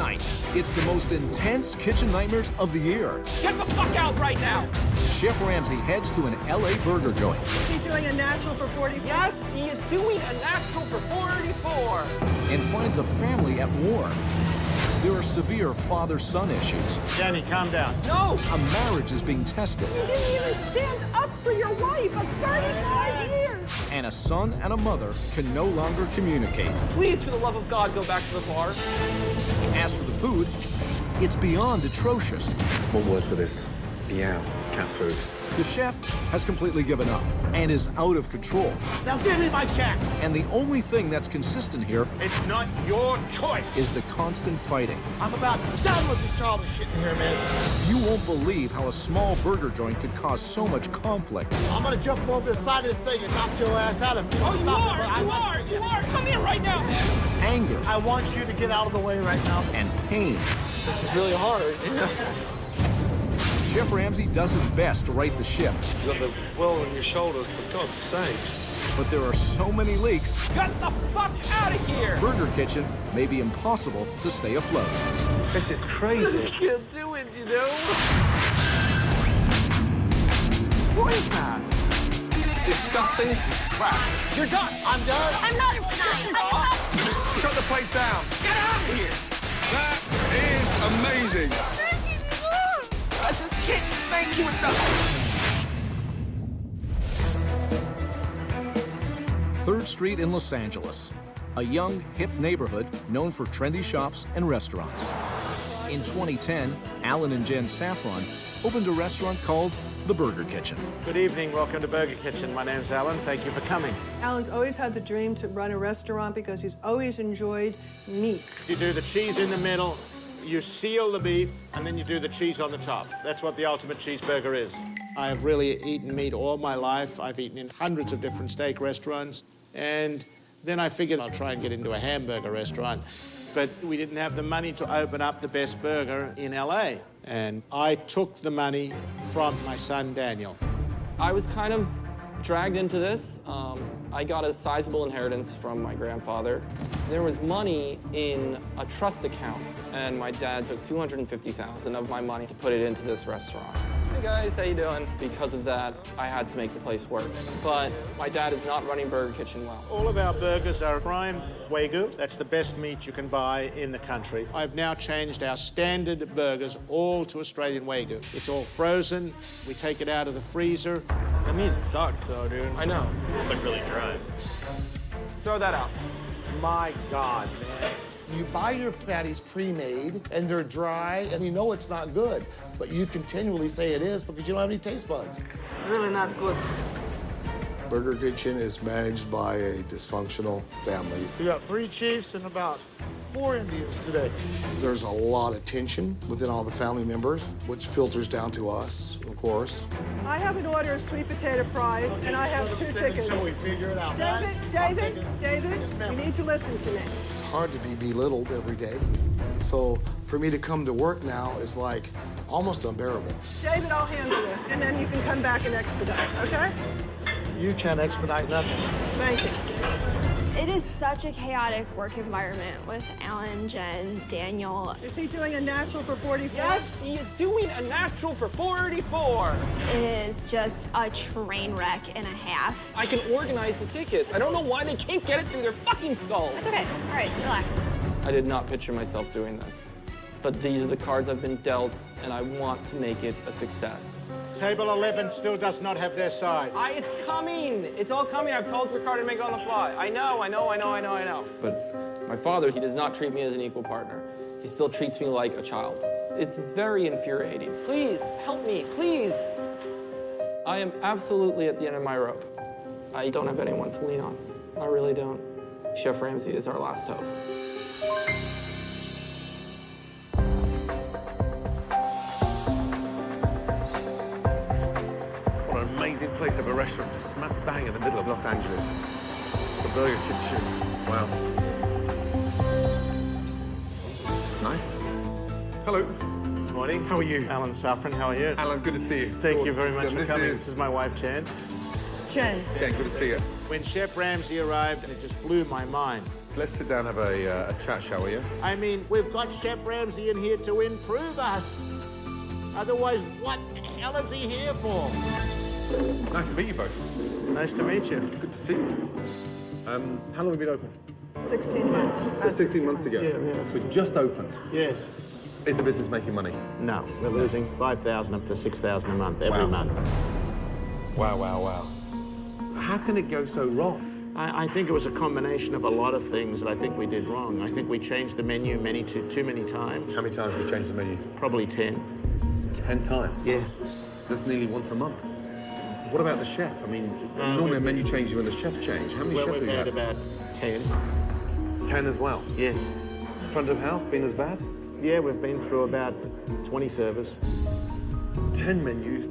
night. It's the most intense kitchen nightmares of the year. Get the fuck out right now! Chef Ramsay heads to an LA burger joint. Is he doing a natural for 44? Yes, he is doing a natural for 44. And finds a family at war. There are severe father-son issues. Danny, calm down. No! A marriage is being tested. You didn't even stand up for your wife of 35 years. And a son and a mother can no longer communicate. Please, for the love of God, go back to the bar. As for the food, it's beyond atrocious. One word for this. Meow. Cat food. The chef has completely given up and is out of control. Now give me my check. And the only thing that's consistent here It's not your choice. is the constant fighting. I'm about done with this childish shit in here, man. You won't believe how a small burger joint could cause so much conflict. I'm gonna jump over the side of this thing and knock your ass out if you don't Oh, you stop are! it. But You are! Come here right now! Anger I want you to get out of the way right now. and pain. This is really hard. Chef Ramsay does his best to right the ship, You got the world on your shoulders, for God's sake. but there are so many leaks, Get the fuck out of here! Burger Kitchen may be impossible to stay afloat. This is crazy. Can't do it, you know? What is that? Disgusting crap. You're done. I'm done. I'm not nice. Shut the place down. Get out of here. That is amazing. I just can't thank you enough. 3rd Street in Los Angeles, a young, hip neighborhood known for trendy shops and restaurants. In 2010, Alan and Jen Saffron opened a restaurant called The Burger Kitchen. Good evening. Welcome to Burger Kitchen. My name's Alan. Thank you for coming. Alan's always had the dream to run a restaurant because he's always enjoyed meat. You do the cheese in the middle, you seal the beef, and then you do the cheese on the top. That's what the ultimate cheeseburger is. I have really eaten meat all my life. I've eaten in hundreds of different steak restaurants. And then I figured I'll try and get into a hamburger restaurant. But we didn't have the money to open up the best burger in LA. And I took the money from my son, Daniel. I was kind of dragged into this. I got a sizable inheritance from my grandfather. There was money in a trust account, and my dad took $250,000 of my money to put it into this restaurant. Hey guys, how you doing? Because of that, I had to make the place work. But my dad is not running Burger Kitchen well. All of our burgers are prime Wagyu. That's the best meat you can buy in the country. I've now changed our standard burgers all to Australian Wagyu. It's all frozen. We take it out of the freezer. The meat sucks, though, dude. I know. It's like really dry. Throw that out. My God, man. You buy your patties pre-made, and they're dry, and you know it's not good, but you continually say it is because you don't have any taste buds. Really not good. Burger Kitchen is managed by a dysfunctional family. We got 3 chiefs and about 4 Indians today. There's a lot of tension within all the family members, which filters down to us, of course. I have an order of sweet potato fries, and I have 2 chickens. Until we figure it out. David, Yes, ma'am. you need to listen to me. It's hard to be belittled every day. And so for me to come to work now is like almost unbearable. David, I'll handle this, and then you can come back and expedite, okay? You can't expedite nothing. Thank you. It is such a chaotic work environment with Alan, Jen, Daniel. Is he doing a natural for 44? Yes, he is doing a natural for 44. It is just a train wreck and a half. I can organize the tickets. I don't know why they can't get it through their fucking skulls. That's okay. All right, relax. I did not picture myself doing this. But these are the cards I've been dealt, and I want to make it a success. Table 11 still does not have their sides. It's coming. It's all coming. I've told Ricardo to make it on the fly. I know. But my father, he does not treat me as an equal partner. He still treats me like a child. It's very infuriating. Please, help me, please. I am absolutely at the end of my rope. I don't have anyone to lean on. I really don't. Chef Ramsay is our last hope. What an amazing place to have a restaurant smack bang in the middle of Los Angeles. The Burger Kitchen. Wow. Nice. Hello. Morning. How are you? Alan Saffron, how are you? Alan, good to see you. Thank you very much for This coming. is This is my wife, Jen. Jen. Jen, good to see you. When Chef Ramsay arrived, it just blew my mind. Let's sit down and have a chat, shall we, yes? I mean, we've got Chef Ramsay in here to improve us. Otherwise, what the hell is he here for? Nice to meet you both. Nice to meet you. Good to see you. How long have you been open? 16 months. So 16 months ago? Yeah. So just opened. Yes. Is the business making money? No, we're losing $5,000 up to $6,000 a month every month. Wow, wow, wow. How can it go so wrong? I think it was a combination of a lot of things that I think we did wrong. I think we changed the menu too many times. How many times have you changed the menu? Probably 10. 10 times? Yes. That's nearly once a month. What about the chef? I mean, normally a menu changes when the chefs change. How many chefs have you had? We've had about 10. 10 as well? Yes. Front of house been as bad? Yeah, we've been through about 20 servers. 10 menus,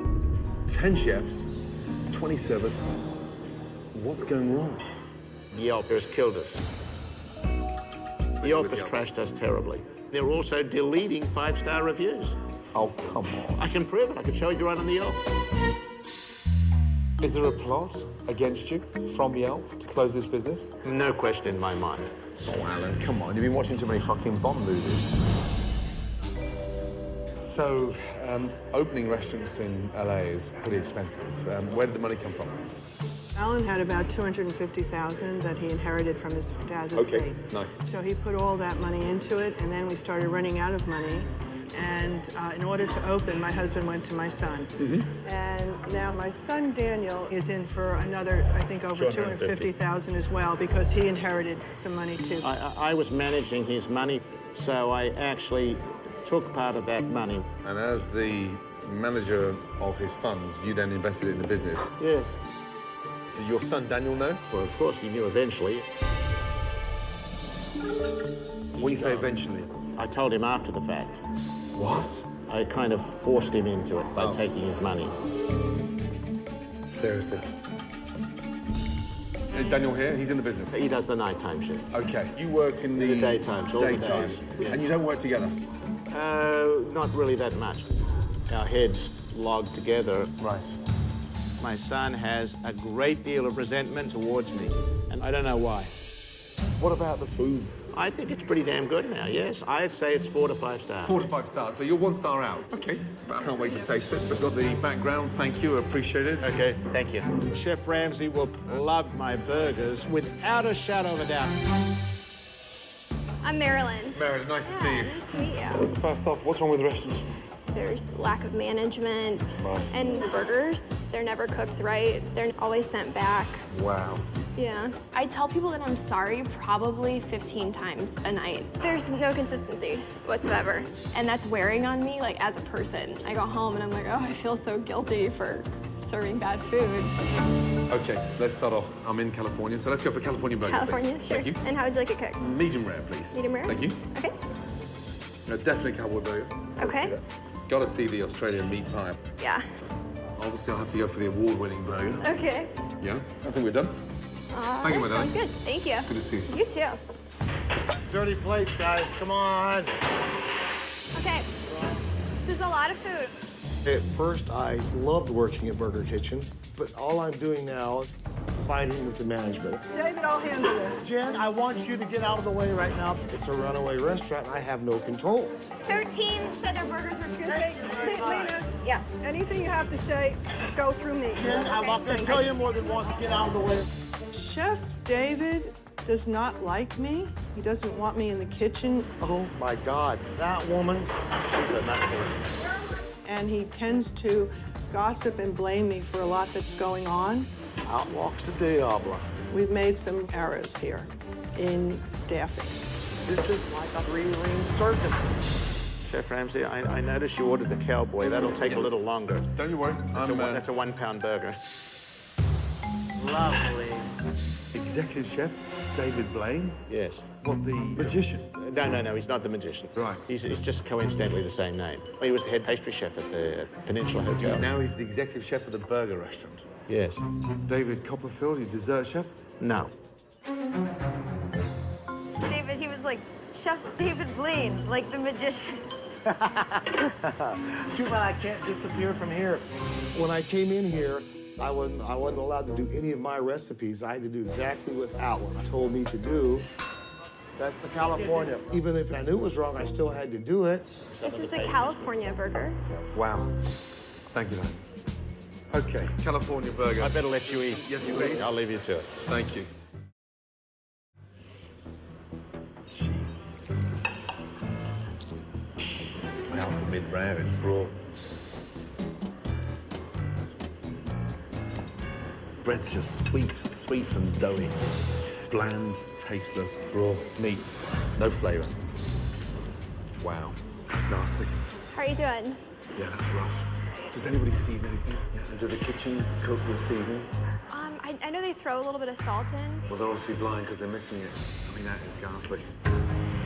10 chefs, 20 servers. What's going wrong? Yelp has killed us. Yelp has trashed us terribly. They're also deleting 5-star reviews. Oh, come on. I can prove it. I can show you right on the Yelp. Is there a plot against you from Yelp to close this business? No question in my mind. Oh, Alan, come on. You've been watching too many fucking Bond movies. So, opening restaurants in LA is pretty expensive. Where did the money come from? Alan had about $250,000 that he inherited from his dad's estate. Okay, nice. So he put all that money into it, and then we started running out of money. And in order to open, my husband went to my son. And now my son, Daniel, is in for another, I think, over $250,000 as well, because he inherited some money, too. I was managing his money, so I actually took part of that money. And as the manager of his funds, you then invested in the business. Yes. Did your son, Daniel, know? Well, of course, he knew eventually. When you say eventually? I told him after the fact. What? I kind of forced him into it by taking his money. Seriously? Is Daniel here? He's in the business? He does the nighttime shift. Okay. You work in the daytime, all the daytime. days, yes. And you don't work together? Not really that much. Our heads log together. Right. My son has a great deal of resentment towards me, and I don't know why. What about the food? I think it's pretty damn good now, yes. I'd say it's 4 to 5 stars. 4 to 5 stars, so you're 1 star out. Okay, but I can't wait to taste it. We've got the background, thank you, appreciate it. Okay, thank you. Chef Ramsay will love my burgers without a shadow of a doubt. I'm Marilyn. Marilyn, nice to see you. Nice to meet you. First off, what's wrong with the restaurant? There's lack of management, Right. and the burgers, they're never cooked right. They're always sent back. Wow. Yeah. I tell people that I'm sorry probably 15 times a night. There's no consistency whatsoever. And that's wearing on me, like, as a person. I go home and I'm like, oh, I feel so guilty for serving bad food. Okay, let's start off. I'm in California, so let's go for California burger, California, please. sure. Thank you. And how would you like it cooked? Medium rare, please. Medium rare? Thank you. Okay. Definitely cowboy burger. Okay. Gotta see the Australian meat pie. Yeah. Obviously, I'll have to go for the award-winning burger. Okay. Yeah, I think we're done. Thank you, my darling. Sounds good. Thank you. Good to see you. You too. Dirty plates, guys, come on. Okay. This is a lot of food. At first, I loved working at Burger Kitchen, but all I'm doing now is fighting with the management. David, I'll handle this. Jen, I want you to get out of the way right now. It's a runaway restaurant, and I have no control. 13 said their burgers were Excuse me, Lena, Yes. anything you have to say, go through me. Jen, I'm not gonna tell you more than once, get out of the way. Chef David does not like me. He doesn't want me in the kitchen, Oh, my God. That woman, she's a nutcase. and he tends to gossip and blame me for a lot that's going on. Out walks the Diablo. We've made some errors here in staffing. This is like a three-ring circus. Chef Ramsay, I noticed you ordered the cowboy. That'll take a little longer. Don't you worry. That's a 1-pound burger. Lovely. Executive Chef David Blaine? Yes. What, the magician? No, he's not the magician. Right. He's just coincidentally the same name. He was the head pastry chef at the Peninsula Hotel. Now he's the executive chef of the burger restaurant. Yes. David Copperfield, your dessert chef? No. David, he was like Chef David Blaine, like the magician. Too bad I can't disappear from here. When I came in here, I wasn't allowed to do any of my recipes. I had to do exactly what Alan told me to do. That's the California. Even if I knew it was wrong, I still had to do it. This is the California burger. Wow. Thank you, Dan. Okay, California burger. I better let you eat. Yes, please. I'll leave you to it. Thank you. Jeez. I asked for mid-rare, it's raw. Bread's just sweet and doughy. Bland, tasteless, raw meat, no flavour. Wow, that's nasty. How are you doing? Yeah, that's rough. Does anybody season anything? Yeah. And do the kitchen cook with seasoning? I know they throw a little bit of salt in. Well, they're obviously blind because they're missing it. I mean, that is ghastly.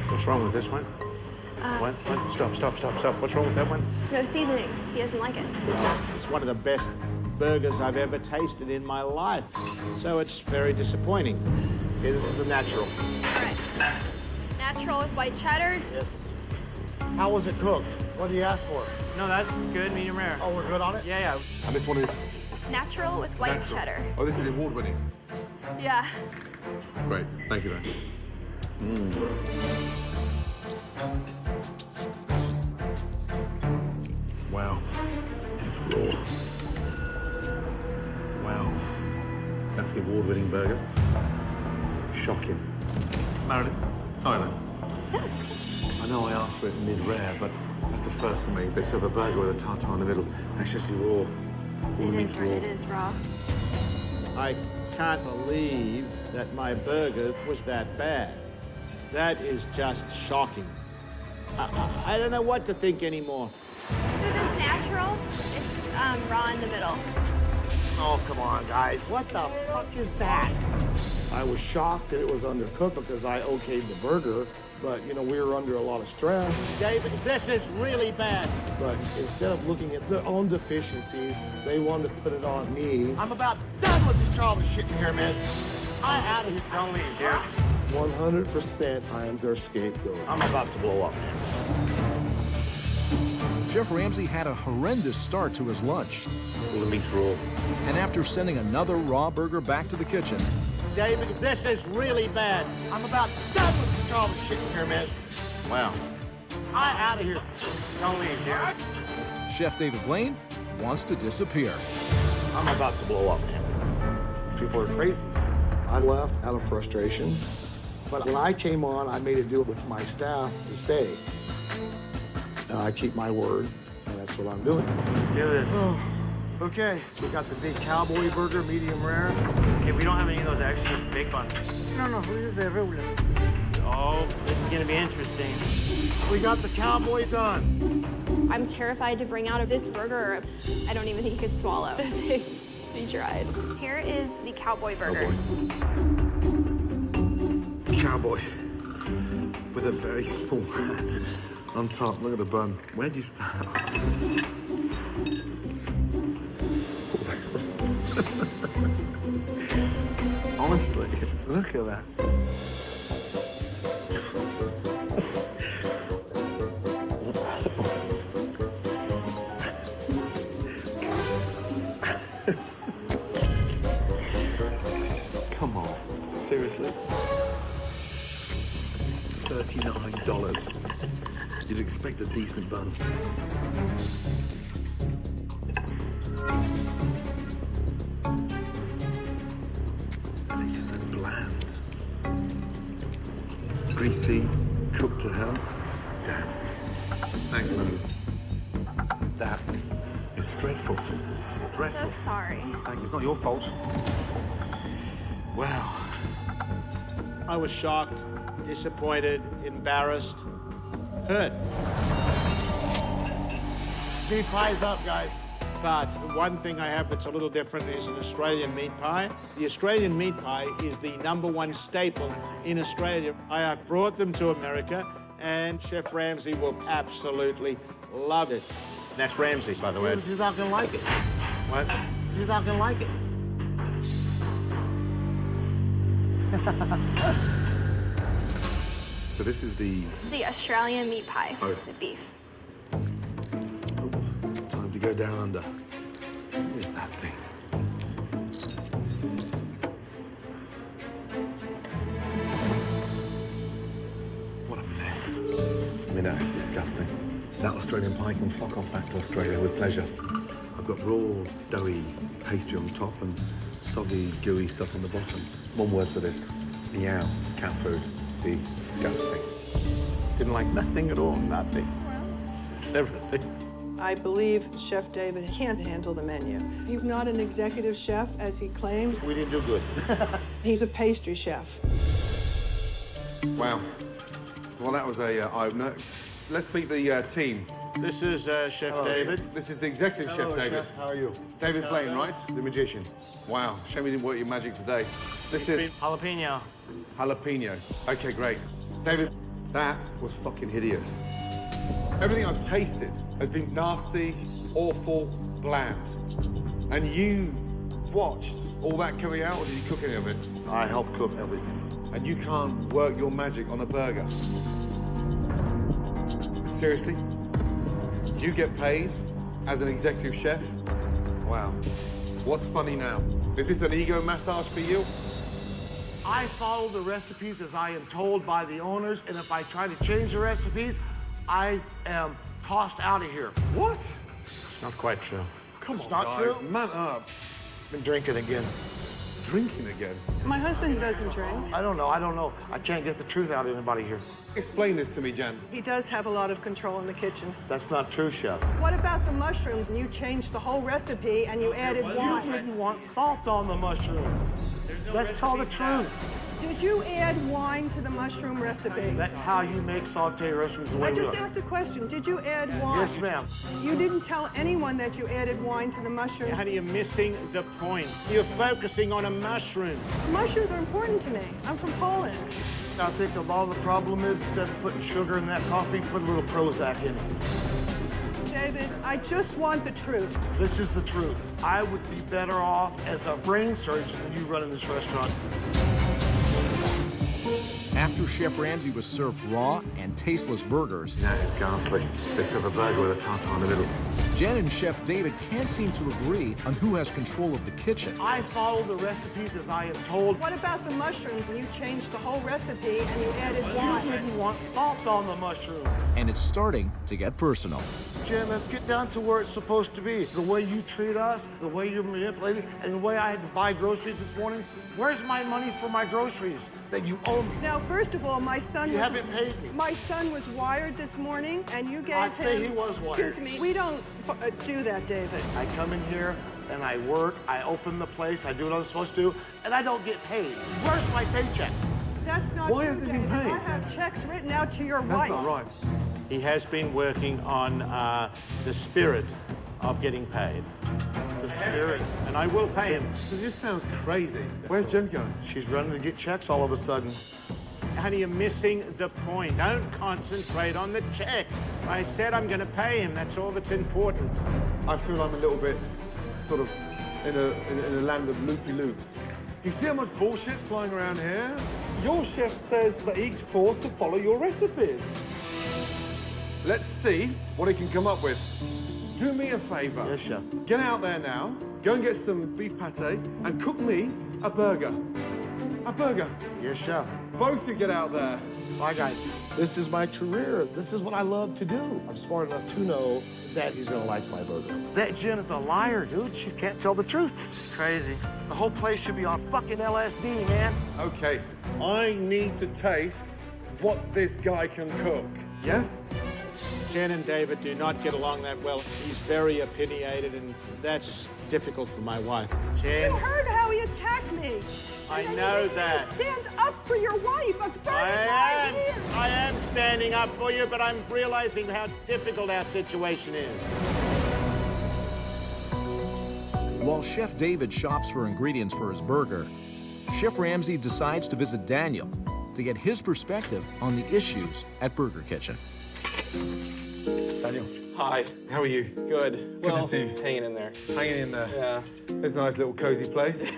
What's wrong with this one? What? Stop. What's wrong with that one? No seasoning. He doesn't like it. It's one of the best burgers I've ever tasted in my life. So it's very disappointing. Okay, this is a natural. All right. Natural with white cheddar. Yes. How was it cooked? What did you ask for? No, that's good, medium rare. Oh, we're good on it? Yeah. And this one is? Natural with white Natural. cheddar. Oh, this is award-winning. Yeah. Great, thank you, Dan. Wow, that's raw. Wow, that's the award-winning burger. Shocking. Marilyn, sorry, then. I know I asked for it mid-rare, but that's the first for me. They serve a burger with a tartare in the middle. That's just raw. All the meat's raw. It is raw. I can't believe that my burger was that bad. That is just shocking. I don't know what to think anymore. For this natural, it's raw in the middle. Oh, come on, guys. What the fuck is that? I was shocked that it was undercooked because I okayed the burger, but, you know, we were under a lot of stress. David, this is really bad. But instead of looking at their own deficiencies, they wanted to put it on me. I'm about done with this childish shit in here, man. I'm out of here. Don't leave, dude. 100% I am their scapegoat. I'm about to blow up. Chef Ramsay had a horrendous start to his lunch. All the meat's raw. And after sending another raw burger back to the kitchen, David, this is really bad. I'm about done with this childish shit in here, man. Wow. I'm out of here. Don't leave, dude. Chef David Blaine wants to disappear. I'm about to blow up, man. People are crazy. I left out of frustration. But when I came on, I made a deal with my staff to stay. And I keep my word, and that's what I'm doing. Let's do this. Okay, we got the big cowboy burger, medium rare. Okay, we don't have any of those extra big buns. No, this is the regular. Oh, this is gonna be interesting. We got the cowboy done. I'm terrified to bring out of this burger. I don't even think he could swallow. He tried. Here is the cowboy burger. Cowboy with a very small hat on top. Look at the bun. Where'd you start? Honestly, look at that. Come on, seriously? $39. You'd expect a decent bun. And it's just so bland. Greasy, cooked to hell. Damn. Thanks, Mona. That is dreadful. Dreadful. So sorry. Thank you. It's not your fault. Wow. I was shocked, disappointed, embarrassed, hurt. Meat pie's up, guys. But one thing I have that's a little different is an Australian meat pie. The Australian meat pie is the #1 staple in Australia. I have brought them to America, and Chef Ramsay will absolutely love it. That's Ramsay, by the way. She's not gonna like it. What? She's not gonna like it. So this is the... The Australian meat pie, Oh. the beef. Oh, time to go down under. What is that thing? Disgusting. That Australian pie can fuck off back to Australia with pleasure. I've got raw, doughy pastry on top and soggy, gooey stuff on the bottom. One word for this. Meow. Cat food. Disgusting. Didn't like nothing at all, nothing. It's everything. I believe Chef David can't handle the menu. He's not an executive chef, as he claims. We didn't do good. He's a pastry chef. Wow. Well, that was a eye-opener. Let's meet the team. This is Chef David. This is the executive chef, David. Chef. How are you? David Blaine, right? The magician. Wow. Shame we didn't work your magic today. This is Jalapeno. jalapeno. Okay, great. David, that was fucking hideous. Everything I've tasted has been nasty, awful, bland. And you watched all that coming out, or did you cook any of it? I help cook everything. And you can't work your magic on a burger? Seriously? You get paid as an executive chef? Wow. What's funny now? Is this an ego massage for you? I follow the recipes as I am told by the owners, and if I try to change the recipes, I am tossed out of here. What? It's not quite true. Come It's on, not guys, true. man up. Been drinking again. Drinking again? My husband doesn't drink. I don't know. I can't get the truth out of anybody here. Explain this to me, Jan. He does have a lot of control in the kitchen. That's not true, Chef. What about the mushrooms? You changed the whole recipe and you added You wine. didn't want salt on the mushrooms. Let's tell the truth. Did you add wine to the mushroom recipe? That's how you make sauté recipes the way I we just do it. asked a question. Did you add wine? Yes, ma'am. You didn't tell anyone that you added wine to the mushrooms. Honey, you're missing the point. You're focusing on a mushroom. Mushrooms are important to me. I'm from Poland. I think a lot of the problem is instead of putting sugar in that coffee, put a little Prozac in it. David, I just want the truth. This is the truth. I would be better off as a brain surgeon than you running this restaurant. After Chef Ramsay was served raw and tasteless burgers, That is ghastly. They serve a burger with a tartar in the middle. Jen and Chef David can't seem to agree on who has control of the kitchen. I follow the recipes as I am told. What about the mushrooms? You changed the whole recipe and you added wine. You didn't want salt on the mushrooms. And it's starting to get personal. Jen, let's get down to where it's supposed to be. The way you treat us, the way you're manipulated, and the way I had to buy groceries this morning. Where's my money for my groceries that you owe me? Now, first of all, my son You haven't paid me. My son was wired this morning, and you gave him... I'd say he was wired. Excuse me. We don't do that, David. I come in here and I work, I open the place, I do what I'm supposed to, and I don't get paid. Where's my paycheck? That's not Why true, hasn't it been David. paid? I have checks written out to your That's wife. not right. He has been working on the spirit of getting paid. The spirit. And I will pay him. This just sounds crazy. Where's Jen going? She's running to get checks all of a sudden. Honey, you're missing the point. Don't concentrate on the check. I said I'm going to pay him. That's all that's important. I feel I'm a little bit sort of in a land of loopy-loops. You see how much bullshit's flying around here? Your chef says that he's forced to follow your recipes. Let's see what he can come up with. Do me a favor. Yes, chef. Get out there now, go and get some beef pate and cook me a burger. A burger. Yes, chef. Both you get out there. Bye, guys. This is my career. This is what I love to do. I'm smart enough to know that he's gonna like my burger. That Jen is a liar, dude. She can't tell the truth. It's crazy. The whole place should be on fucking LSD, man. Okay, I need to taste what this guy can cook. Yes? Jen and David do not get along that well. He's very opinionated, and that's difficult for my wife. Jen, You heard how he attacked me. I And then know you didn't that. even stand up for your wife of 35 years. I am standing up for you, but I'm realizing how difficult our situation is. While Chef David shops for ingredients for his burger, Chef Ramsay decides to visit Daniel to get his perspective on the issues at Burger Kitchen. Daniel, Hi. how are you? Good. Good to see you. Hanging in there. Hanging in there. Yeah. It's a nice little cozy place.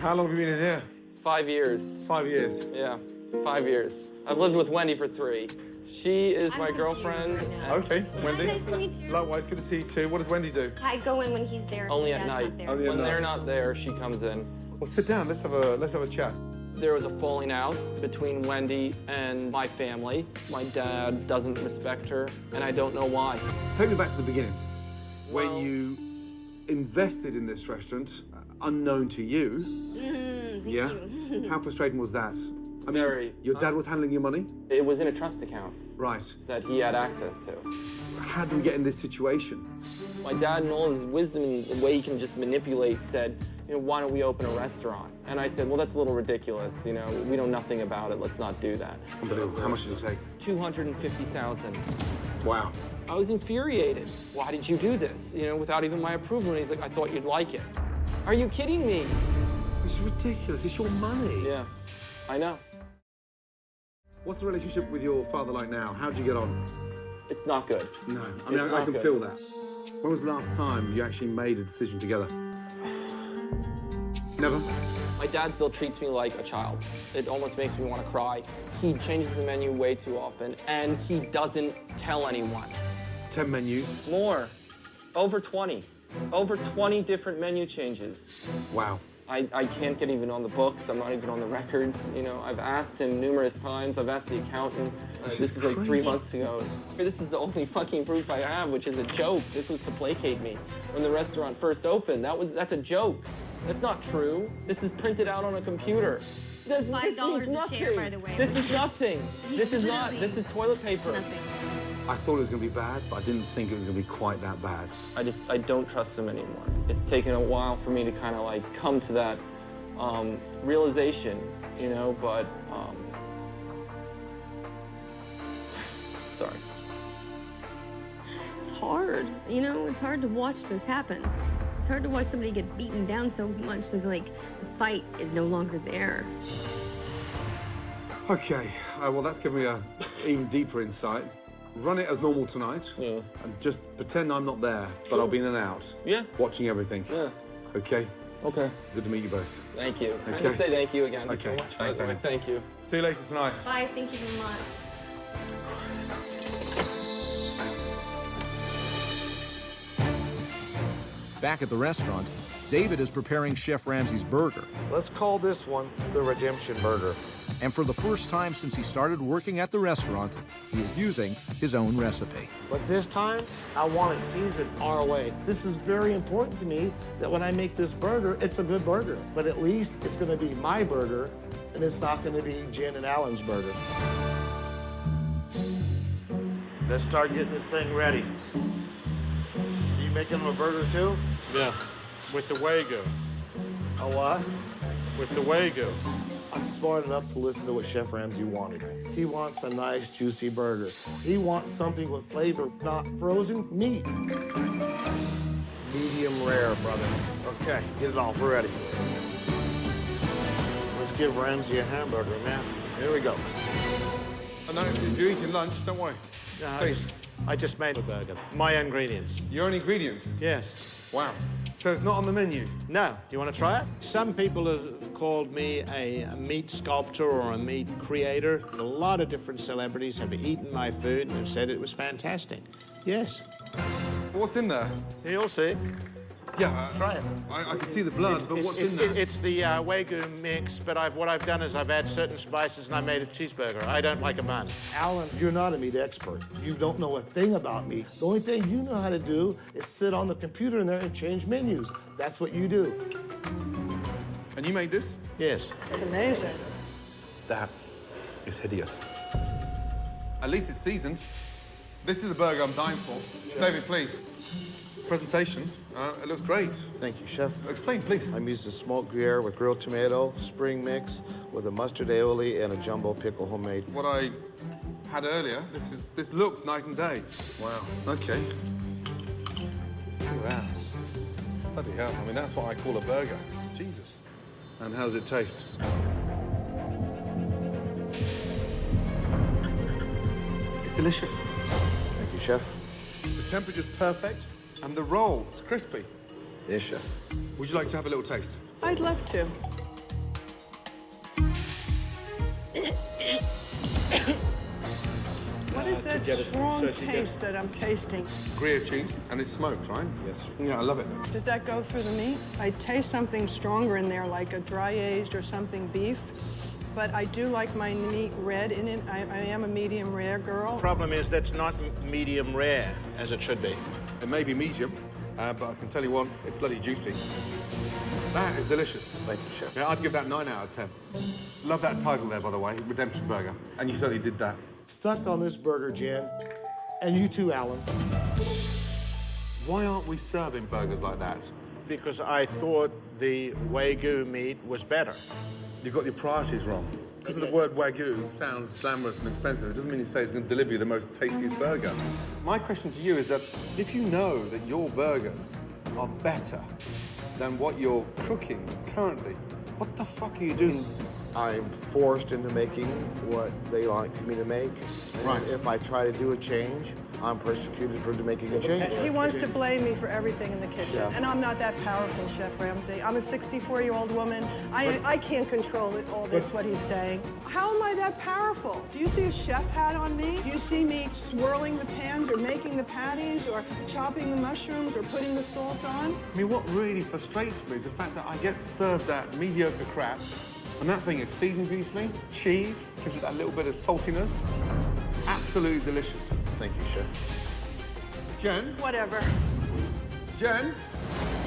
How long have you been in here? 5 years. 5 years. Yeah, 5 years. I've lived with Wendy for 3. She is my girlfriend. Okay, Wendy. Nice to meet you. Likewise, good to see you too. What does Wendy do? I go in when he's there. Only His at dad's night. Not there. Only at When night. they're not there, she comes in. Well, sit down. Let's have a chat. There was a falling out between Wendy and my family. My dad doesn't respect her, and I don't know why. Take me back to the beginning, where you invested in this restaurant, unknown to you. Thank Yeah? you. How frustrating was that? I mean, Very. your dad was handling your money? It was in a trust account Right. that he had access to. How did we get in this situation? My dad, in all his wisdom and the way he can just manipulate, said, you know, why don't we open a restaurant? And I said, well, that's a little ridiculous. You know, we know nothing about it. Let's not do that. Unbelievable. How much did it take? $250,000. Wow. I was infuriated. Why did you do this? You know, without even my approval. And he's like, I thought you'd like it. Are you kidding me? It's ridiculous. It's your money. Yeah, I know. What's the relationship with your father like now? How'd you get on? It's not good. No. I mean, I can feel that. When was the last time you actually made a decision together? Never? My dad still treats me like a child. It almost makes me want to cry. He changes the menu way too often, and he doesn't tell anyone. 10 menus? More. Over 20. Over 20 different menu changes. Wow. I can't get even on the books. I'm not even on the records. You know, I've asked him numerous times. I've asked the accountant. This is like 3 months ago. This is the only fucking proof I have, which is a joke. This was to placate me. When the restaurant first opened, that's a joke. That's not true. This is printed out on a computer. $5 a share, by the way. This is nothing. This is not. This is toilet paper. Nothing. I thought it was going to be bad, but I didn't think it was going to be quite that bad. I don't trust him anymore. It's taken a while for me to kind of like come to that realization, you know, but sorry. It's hard, you know, it's hard to watch this happen. It's hard to watch somebody get beaten down so much that, like, the fight is no longer there. Okay, well, that's given me an even deeper insight. Run it as normal tonight. Yeah. And just pretend I'm not there, but Sure. I'll be in and out. Yeah. Watching everything. Yeah. Okay? Okay. Good to meet you both. Thank you. Can I Okay. just say thank you again so Okay. much? Thanks, by the way. Danny. Thank you. See you later tonight. Bye, thank you very much. Back at the restaurant, David is preparing Chef Ramsay's burger. Let's call this one the Redemption Burger. And for the first time since he started working at the restaurant, he is using his own recipe. But this time, I want it seasoned our way. This is very important to me that when I make this burger, it's a good burger. But at least it's gonna be my burger, and it's not gonna be Jen and Alan's burger. Let's start getting this thing ready. Are you making them a burger too? Yeah, with the Wagyu. A what? With the Wagyu. I'm smart enough to listen to what Chef Ramsay wanted. He wants a nice, juicy burger. He wants something with flavor, not frozen meat. Medium rare, brother. Okay, get it off. We're ready. Let's give Ramsay a hamburger, man. Here we go. I know if you're eating lunch, don't worry. Yeah, Please. I just made a burger. My ingredients. Your own ingredients? Yes. Wow. So it's not on the menu? No. Do you want to try it? Some people have called me a meat sculptor or a meat creator. A lot of different celebrities have eaten my food and have said it was fantastic. Yes. What's in there? You'll see. Yeah. Try it. I can see the blood, but what's in there? It's the Wagyu mix, but what I've done is I've added certain spices and I made a cheeseburger. I don't like a bun. Alan, you're not a meat expert. You don't know a thing about meat. The only thing you know how to do is sit on the computer in there and change menus. That's what you do. And you made this? Yes. It's amazing. That is hideous. At least it's seasoned. This is the burger I'm dying for. Sure. David, please. Presentation. It looks great. Thank you, Chef. Explain, please. I'm using smoked Gruyere with grilled tomato, spring mix, with a mustard aioli and a jumbo pickle homemade. What I had earlier, this looks night and day. Wow. Okay. Look at that. Bloody hell. I mean, that's what I call a burger. Jesus. And how does it taste? It's delicious. Thank you, Chef. The temperature's perfect, and the roll is crispy. Yes, Chef. Would you like to have a little taste? I'd love to. What is that strong taste that I'm tasting? Gruyere cheese, and it's smoked, right? Yes, sir. Yeah, I love it. Does that go through the meat? I taste something stronger in there, like a dry aged or something beef. but I do like my meat red in it. I am a medium rare girl. Problem is that's not medium rare as it should be. It may be medium, but I can tell you what, it's bloody juicy. That is delicious. Thank you, Chef. Yeah, I'd give that 9 out of 10. Love that title there, by the way, Redemption Burger. And you certainly did that. Suck on this burger, Jen. And you too, Alan. Why aren't we serving burgers like that? Because I thought the Wagyu meat was better. You've got your priorities wrong. Because of the word Wagyu sounds glamorous and expensive, it doesn't mean to say it's going to deliver you the most tastiest burger. My question to you is that if you know that your burgers are better than what you're cooking currently, what the fuck are you doing? I'm forced into making what they like me to make. And Right. if I try to do a change, I'm persecuted for making a change. He wants to blame me for everything in the kitchen, Chef. and I'm not that powerful, Chef Ramsay. I'm a 64-year-old woman. I can't control all this, what he's saying. How am I that powerful? Do you see a chef hat on me? Do you see me swirling the pans or making the patties or chopping the mushrooms or putting the salt on? I mean, what really frustrates me is the fact that I get served that mediocre crap, and that thing is seasoned beautifully, cheese, gives it that little bit of saltiness. Absolutely delicious. Thank you, Chef. Jen? Whatever. Jen?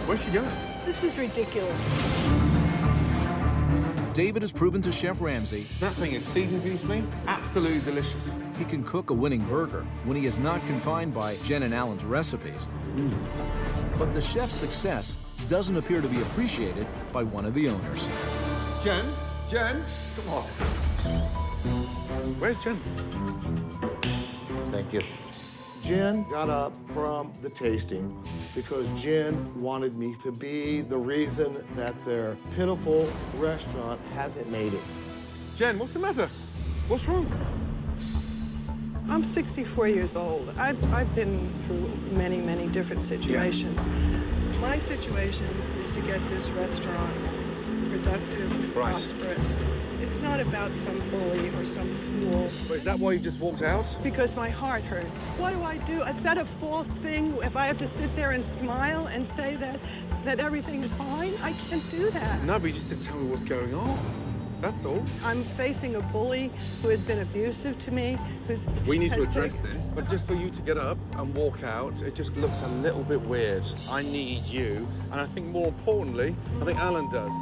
Where's she going? This is ridiculous. David has proven to Chef Ramsay That thing is seasoned beautifully, absolutely delicious. he can cook a winning burger when he is not confined by Jen and Alan's recipes. But the chef's success doesn't appear to be appreciated by one of the owners. Jen? Jen? Come on. Where's Jen? Thank you. Jen got up from the tasting because Jen wanted me to be the reason that their pitiful restaurant hasn't made it. Jen, what's the matter? What's wrong? I'm 64 years old. I've been through many, many different situations. My situation is to get this restaurant productive and Right. prosperous. It's not about some bully or some fool, But is that why you just walked out? because my heart hurt. What do I do? Is that a false thing? If I have to sit there and smile and say that everything is fine, I can't do that. No, but you just didn't tell me what's going on. That's all. I'm facing a bully who has been abusive to me, We need to has address taken- this. But just for you to get up and walk out, it just looks a little bit weird. I need you, and I think more importantly, I think Alan does.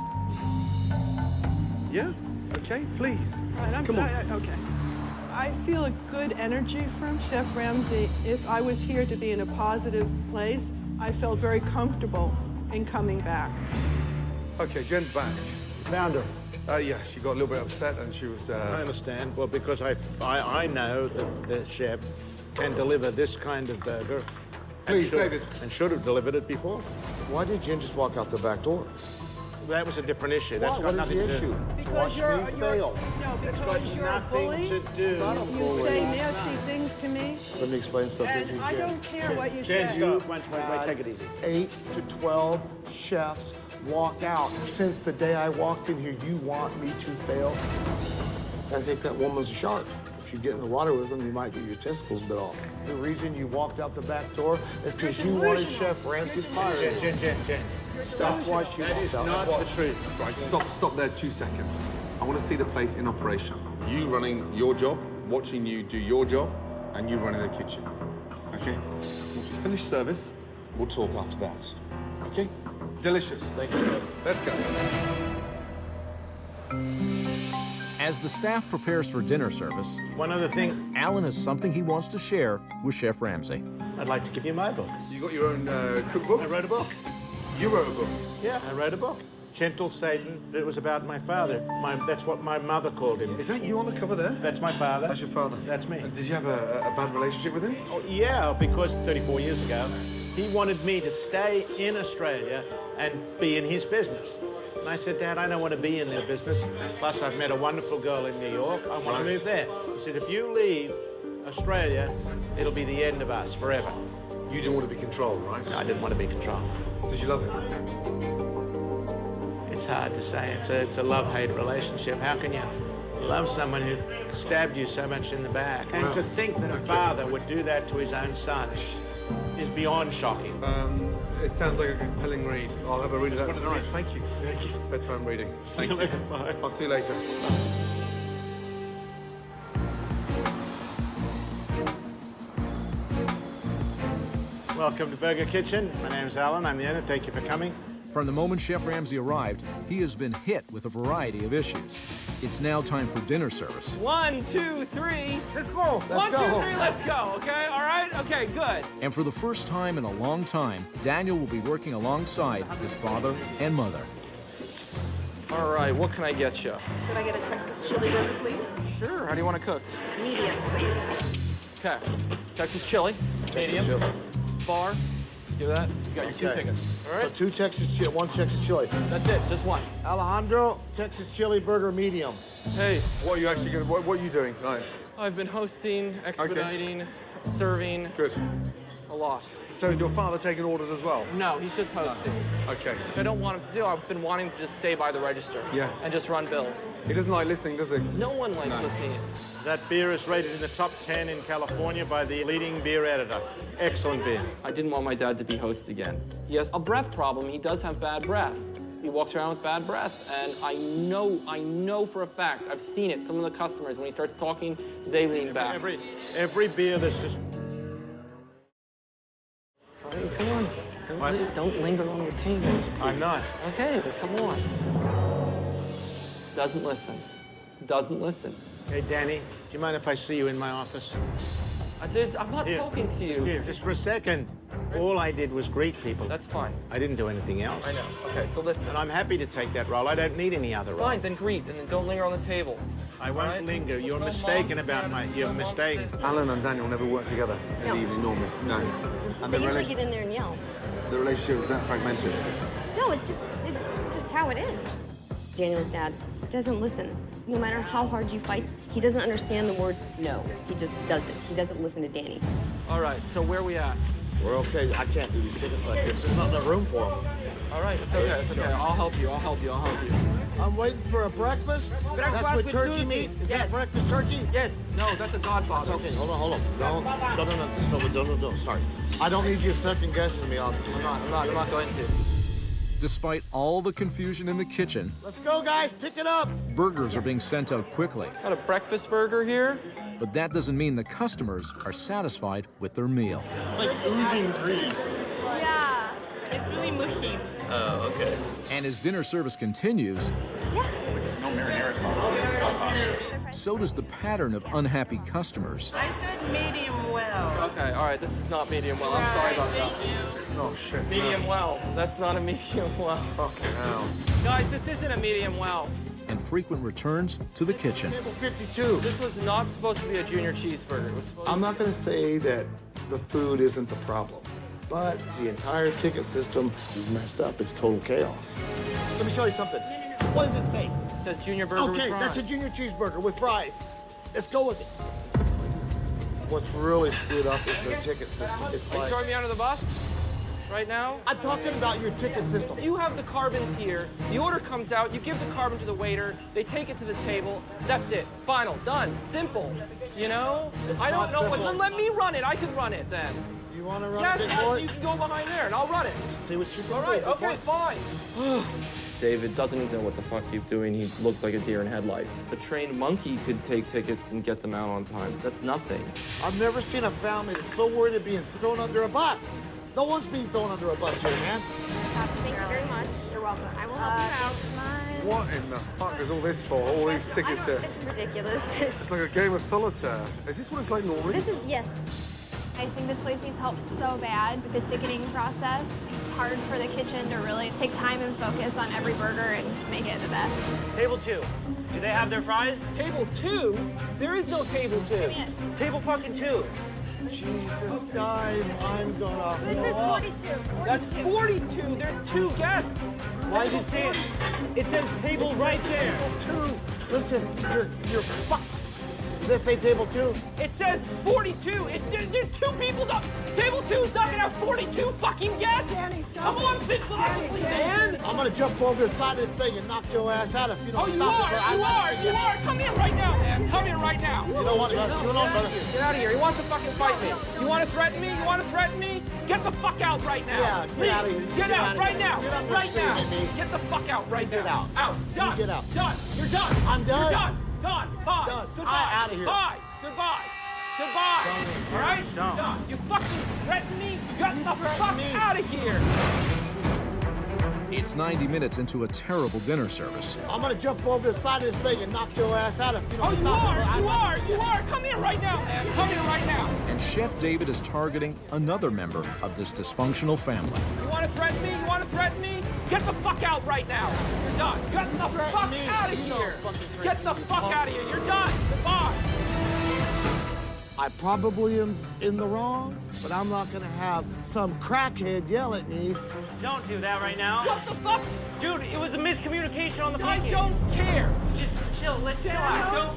Yeah? Okay, please. Right, Come on. okay. I feel a good energy from Chef Ramsay. If I was here to be in a positive place, I felt very comfortable in coming back. Okay, Jen's back. Found her. Yeah, she got a little bit upset and she was, I understand. Well, because I know that the chef can deliver this kind of burger. Please, David. And should have delivered it before. Why did Jen just walk out the back door? That was a different issue. That's What? got What is nothing the to issue? do. Because Watch you're me fail. No, It's because got you're a nothing bully. to do. Not a You bully. say nasty things to me, Let me explain something to and you, I Jen. don't care what you Jen, say. stop. Wait, take it easy. 8 to 12 chefs walk out. Since the day I walked in here, you want me to fail? I think that woman's a shark. If you get in the water with them, you might get your testicles bit off. The reason you walked out the back door is because You're you wanted delusional. Chef Ramsay You're fired. Jen. That's why she That is walked out. not the truth. Right, stop there 2 seconds. I want to see the place in operation. You running your job, watching you do your job, and you running the kitchen. Okay? Once you finish service, we'll talk after that. Okay? Delicious. Thank you, sir. Let's go. As the staff prepares for dinner service, One other thing, Alan has something he wants to share with Chef Ramsay. I'd like to give you my book. You got your own cookbook? I wrote a book. You wrote a book. Yeah, I wrote a book. Gentle Satan. It was about my father. That's what my mother called him. Is that you on the cover there? That's my father. That's your father? That's me. And did you have a bad relationship with him? Oh, yeah, because 34 years ago, he wanted me to stay in Australia and be in his business. And I said, Dad, I don't want to be in their business. Plus, I've met a wonderful girl in New York. I want to move there. He said, if you leave Australia, it'll be the end of us forever. You didn't want to be controlled, right? I didn't want to be controlled. Did you love him? It's hard to say. It's a love-hate relationship. How can you love someone who stabbed you so much in the back? And to think that a father would do that to his own son is beyond shocking. It sounds like a compelling read. I'll have a read of that It's one tonight. of the Thank you. Bedtime reading. Thank you. Bye. I'll see you later. Welcome to Burger Kitchen. My name's Alan. I'm the owner. Thank you for coming. From the moment Chef Ramsay arrived, he has been hit with a variety of issues. It's now time for dinner service. 1, 2, 3. Let's go. Let's 1, 2, 3, let's go, okay? All right? Okay, good. And for the first time in a long time, Daniel will be working alongside his father and mother. All right, what can I get you? Could I get a Texas chili burger, please? Sure, how do you want it cooked? Medium, please. Okay, Texas chili, medium, bar, do that. You got your 2 tickets, all right? So 2 Texas chili, 1 Texas chili. That's it, just 1. Alejandro, Texas chili burger medium. Hey, What are you actually going to... What are you doing tonight? I've been hosting, expediting, serving. Good. A lot. So is your father taking orders as well? No, he's just hosting. Okay. Which I don't want him to do. I've been wanting to just stay by the register. Yeah. And just run bills. He doesn't like listening, does he? No one likes listening. That beer is rated in the top 10 in California by the leading beer editor. Excellent beer. I didn't want my dad to be host again. He has a breath problem. He does have bad breath. He walks around with bad breath, and I know for a fact, I've seen it. Some of the customers, when he starts talking, they lean back. Every beer that's just... Sorry, come on. Don't linger on the tables. I'm not. Okay, but come on. Doesn't listen. Doesn't listen. Hey, Danny, do you mind if I see you in my office? I'm not talking to you. Just here, just for a second. All I did was greet people. That's fine. I didn't do anything else. I know. Okay, so listen. And I'm happy to take that role. I don't need any other role. Fine, then greet, and then don't linger on the tables. I won't linger. You're mistaken about my... You're mistaken. Alan and Daniel never work together in the evening normally. No. And They usually get in there and yell. the relationship is that fragmented. No, it's just how it is. Daniel's dad doesn't listen. No matter how hard you fight, he doesn't understand the word no. He just doesn't. He doesn't listen to Danny. All right, so where are we at? We're okay. I can't do these tickets like this. There's not enough room for them. All right, it's okay, it's okay. I'll help you, I'll help you, I'll help you. I'm waiting for a breakfast. That's with turkey meat? Is that breakfast turkey? Yes. No, that's a Godfather. That's okay. Hold on. Don't start. I don't need you second guessing me, Oscar. I'm not going to. Despite all the confusion in the kitchen, Let's go, guys. Pick it up. burgers are being sent out quickly. Got a breakfast burger here. But that doesn't mean the customers are satisfied with their meal. It's like oozing grease. Yeah, it's really mushy. Oh, okay. And as dinner service continues, No marinara sauce. so does the pattern of unhappy customers. I said medium well. Okay, all right, this is not medium well. I'm sorry about that. Oh, shit. Medium well. That's not a medium well. Fucking hell. Guys, this isn't a medium well. And frequent returns to the kitchen. Table 52. This was not supposed to be a junior cheeseburger. It was supposed I'm not going to say that the food isn't the problem, but the entire ticket system is messed up. It's total chaos. Let me show you something. What does it say? It says junior burger with Okay, fries. that's a junior cheeseburger with fries. Let's go with it. What's really screwed up is their ticket system. It's Are you like... throwing me under the bus right now? I'm talking about your ticket system. You have the carbons here. The order comes out. You give the carbon to the waiter. They take it to the table. That's it. Final. Done. Simple. You know? It's I don't not know. simple. Then let me run it. I can run it then. You want to run Yes, a bit more? you can go behind there and I'll run it. See what you can All do. right. Before- Okay. Fine. David doesn't even know what the fuck he's doing. He looks like a deer in headlights. A trained monkey could take tickets and get them out on time. That's nothing. I've never seen a family that's so worried of being thrown under a bus. No one's being thrown under a bus here, man. Thank you very much. You're welcome. I will help you out. What in the fuck is all this for? All these tickets here? This is ridiculous. It's like a game of solitaire. Is this what it's like normally? Yes. I think this place needs help so bad with the ticketing process. It's hard for the kitchen to really take time and focus on every burger and make it the best. Table 2. Do they have their fries? Table 2? There is no table 2. Table fucking 2. Jesus, guys, I'm gonna... This is 42. That's 42. There's 2 guests. Why did you say it? It says table right there. Two. Listen, you're fuck. Does this say table 2? It says 42. There's 2 people. Table 2 is not gonna have 42 fucking guests. Danny, stop Come on, think logically, man. I'm gonna jump over the side of this thing and knock your ass out if you don't Oh, you stop are. it. You are. Come here right now, man. Come here right now. You know what, brother? You know what, brother? Get out of here. He wants to fucking fight me. You want to threaten me? You want to threaten me? Get the fuck out right now. Yeah, get out of here. Get Get out out of right here. now. You're not gonna Right scream now. at me. Get the fuck out right now. Get out. Out. Done. get out. Done. You're done. I'm done. You're done. Done. Bye. Done. Goodbye. I'm outta here. Bye. Goodbye. Goodbye. All right? Don't. Done. You fucking threaten me? Get the It's 90 minutes into a terrible dinner service. I'm gonna jump over the side of this thing and knock your ass out if you don't Oh, stop. you are! Come here right now, man! Come here right now! And Chef David is targeting another member of this dysfunctional family. You want to threaten me? You want to threaten me? Get the fuck out right now! You're done. Get the fuck out of here! Get the fuck out of here! You're done! Goodbye! I probably am in the wrong, but I'm not gonna have some crackhead yell at me. Don't do that right now. What the fuck? Dude, it was a miscommunication on the I booking. don't care! Just chill, let's chill out.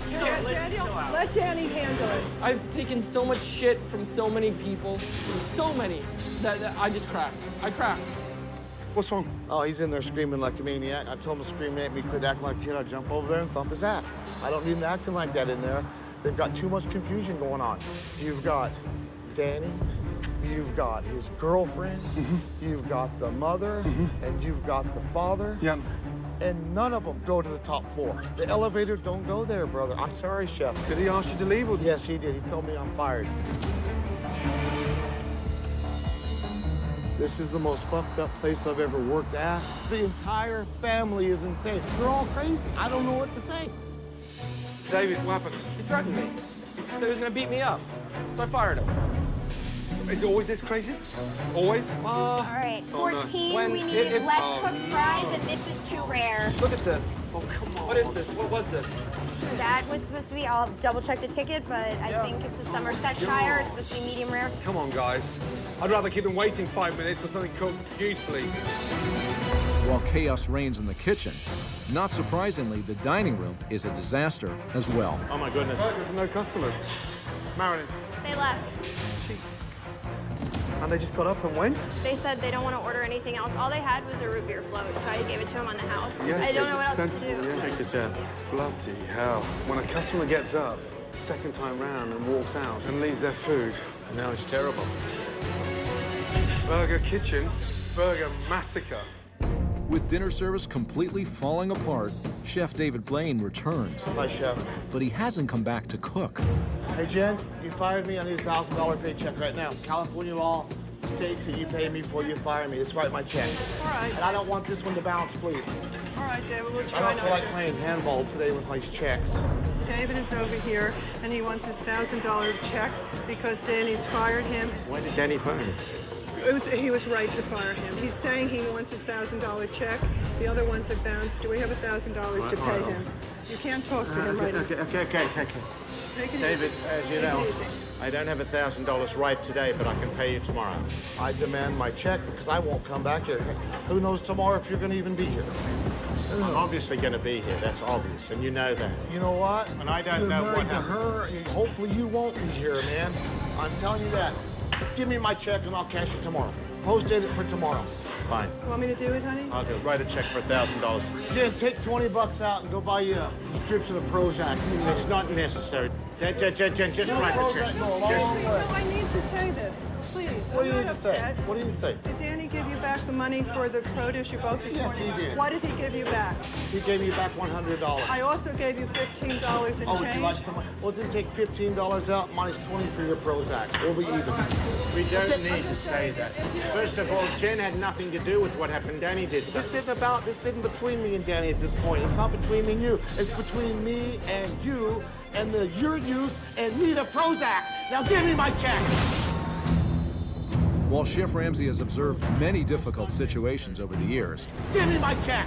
Let Danny handle it. I've taken so much shit from so many people, so many, that I just cracked. I cracked. What's wrong? Oh, he's in there screaming like a maniac. I told him to scream at me, quit acting like a kid. I'd jump over there and thump his ass. I don't need him acting like that in there. They've got too much confusion going on. You've got Danny, you've got his girlfriend, you've got the mother, and you've got the father. Yeah. And none of them go to the top floor. The elevator don't go there, brother. I'm sorry, Chef. Did he ask you to leave? Or... Yes, he did. He told me I'm fired. This is the most fucked up place I've ever worked at. The entire family is insane. They're all crazy. I don't know what to say. David, what happened? He threatened me. Said he was gonna beat me up. So I fired him. Is it always this crazy? Always? All right, 14, When we it- needed it- less oh, cooked fries, and this is too rare. Look at this. Oh, come on. What is this? What was this? That was supposed to be, I'll double check the ticket, but I think it's a Somersetshire. It's supposed to be medium rare. Come on, guys. I'd rather keep them waiting 5 minutes for something cooked beautifully. While chaos reigns in the kitchen, not surprisingly, the dining room is a disaster as well. Oh, my goodness. There's no customers. Marilyn, They left. and they just got up and went? They said they don't want to order anything else. All they had was a root beer float, so I gave it to them on the house. Yeah, I don't know what else to sensible, do. yeah. Take the chair. Bloody hell. When a customer gets up, second time round, and walks out and leaves their food, No, it's terrible. burger kitchen, burger massacre. With dinner service completely falling apart, Chef David Blaine returns, Hi, Chef. but he hasn't come back to cook. Hey, Jen, you fired me. I need a $1,000 paycheck right now. California law states that you pay me before you fire me. Just write my check. All right. And I don't want this one to bounce, please. All right, David, we'll I try don't feel not like to. playing handball today with my checks. David is over here, and he wants his $1,000 check because Danny's fired him. Why did Danny phone him? He was right to fire him. He's saying he wants his $1,000 check. The other ones have bounced. Do we have $1,000 to pay him? You can't talk to him right now. Okay. Just take it David, easy. as you Take know, it easy. I don't have $1,000 right today, but I can pay you tomorrow. I demand my check because I won't come back here. Who knows tomorrow if you're going to even be here? Who I'm knows? obviously going to be here. That's obvious, and you know that. You know what? And I don't You're know married what to her. Hopefully you won't be here, man. I'm telling you that. Give me my check and I'll cash it tomorrow. Post-date it for tomorrow. Fine. You want me to do it, honey? I'll do it. Write a check for $1,000. Jen, take 20 bucks out and go buy you a prescription of Prozac. It's not necessary. Jen, just No, write the check. Prozac go a long Seriously, way. no, I need to say this. Please, What do I'm you need not to say? upset. What do you need to say? Did Danny give you back the money for the produce you bought this Yes, morning? he did. What did he give you back? He gave me back $100. I also gave you $15 in Oh, would change. you like some? Well, then take $15 out, minus 20 for your Prozac. We'll be even. We That's don't it. need I'm to just say saying, that. if you- First of all, Jen had nothing to do with what happened. Danny did This something. isn't between me and Danny at this point. It's not between me and you. It's between me and you and your use and need a Prozac. Now give me my check. While Chef Ramsay has observed many difficult situations over the years, Give me my check.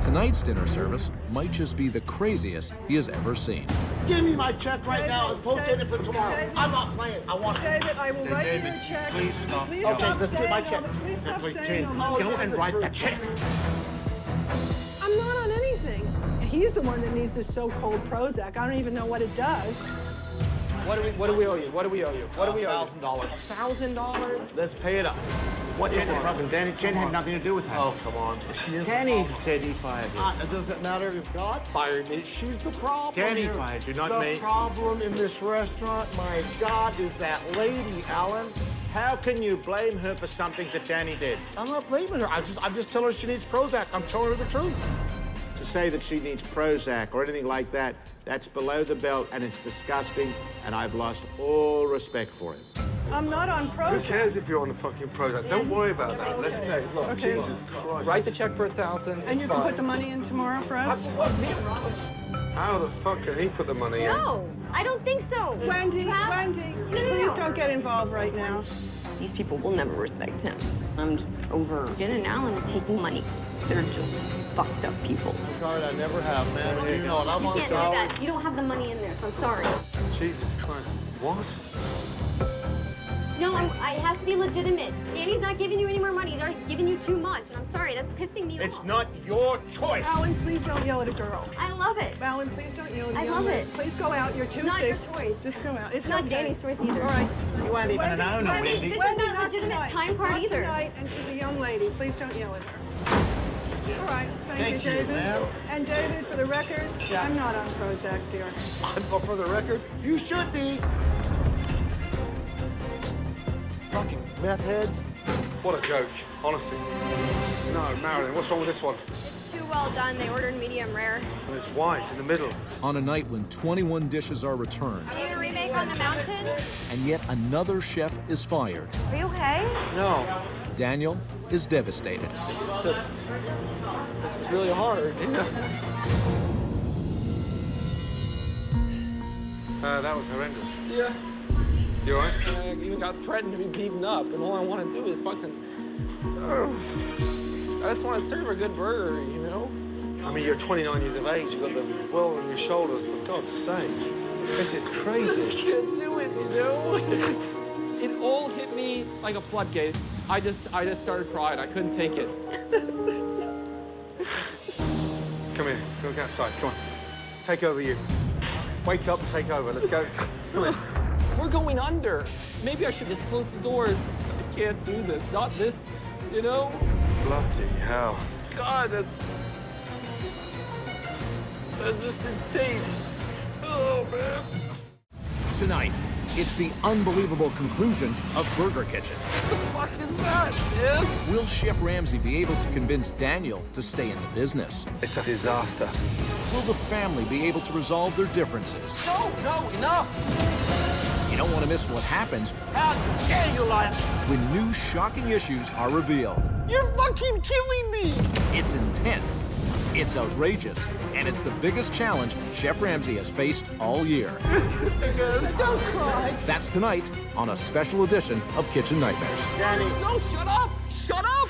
tonight's dinner service might just be the craziest he has ever seen. Give me my check right now and post it for tomorrow. David. I'm not playing. I want it. David, I will write you David, your check. please stop. Please Okay, stop let's get saying my all check. the- Please stop Wait, saying Jen, all the- go and write the check. I'm not on anything. He's the one that needs this so-called Prozac. I don't even know what it does. What do we owe you? What do we owe you? What do we owe you? $1,000. $1,000? Let's pay it up. What is the problem? Jen had nothing to do with that. Oh, come on. She is Danny said he fired you. It doesn't matter if God fired me. She's the problem. Danny here. fired you, not the me. The problem in this restaurant, my God, is that lady, Alan. How can you blame her for something that Danny did? I'm not blaming her. I'm just telling her she needs Prozac. I'm telling her the truth. To say that she needs Prozac or anything like that, that's below the belt and it's disgusting, and I've lost all respect for it. I'm not on Prozac. Who cares if you're on the fucking Prozac? Don't worry about that. Let's go. Look, Okay. Jesus Christ. Write the check for 1,000. And you can put the money in tomorrow for us? How the fuck can he put the money in? No, I don't think so. Wendy, No, please don't get involved right now. These people will never respect him. I'm just over Jen and Alan taking money. They're just fucked up people. I'm sorry, I never have, man. You know what? I'm You on can't do salary. that. You don't have the money in there, so I'm sorry. Jesus Christ. What? No, I have to be legitimate. Danny's not giving you any more money. He's already giving you too much, and I'm sorry. That's pissing me off. It's not your choice. Alan, please don't yell at a girl. I love it. Alan, please don't yell at a I young love lady. it. Please go out. You're too Not sick. your choice. Just go out. It's not okay. Danny's choice either. All right. You aren't even an owner, Wendy, Wendy. this is Wendy, not legitimate tonight. time card Not either. tonight, and she's a young lady. Please don't yell at her. All right. Thank you, David. ma'am. And David, for the record, I'm not on Prozac, dear. But for the record, you should be. Fucking meth heads. What a joke, honestly. No, Marilyn, what's wrong with this one? It's too well done. They ordered medium rare. And it's white in the middle. On a night when 21 dishes are returned, Need a remake on the mountain? and yet another chef is fired, Are you okay? No, Daniel is devastated. this is really hard. That was horrendous. Yeah. You all right? I even got threatened to be beaten up, and all I want to do is fucking. I just want to serve a good burger, you know? I mean, you're 29 years of age, you've got the world on your shoulders, for God's sake. This is I crazy. can't do it, you know? It all hit me like a floodgate. I just started crying. I couldn't take it. Come here, go outside, come on. Take over you. Wake up and take over, let's go. Come here. We're going under. Maybe I should just close the doors. I can't do this. Not this, you know? Bloody hell. God, that's just insane. Oh, man. Tonight, it's the unbelievable conclusion of Burger Kitchen. What the fuck is that, man? Will Chef Ramsay be able to convince Daniel to stay in the business? It's a disaster. Will the family be able to resolve their differences? No, enough. You don't want to miss what happens How dare you lie? when new shocking issues are revealed. You're fucking killing me. It's intense, it's outrageous, and it's the biggest challenge Chef Ramsay has faced all year. Don't cry. That's tonight on a special edition of Kitchen Nightmares. Danny. No, shut up. Shut up.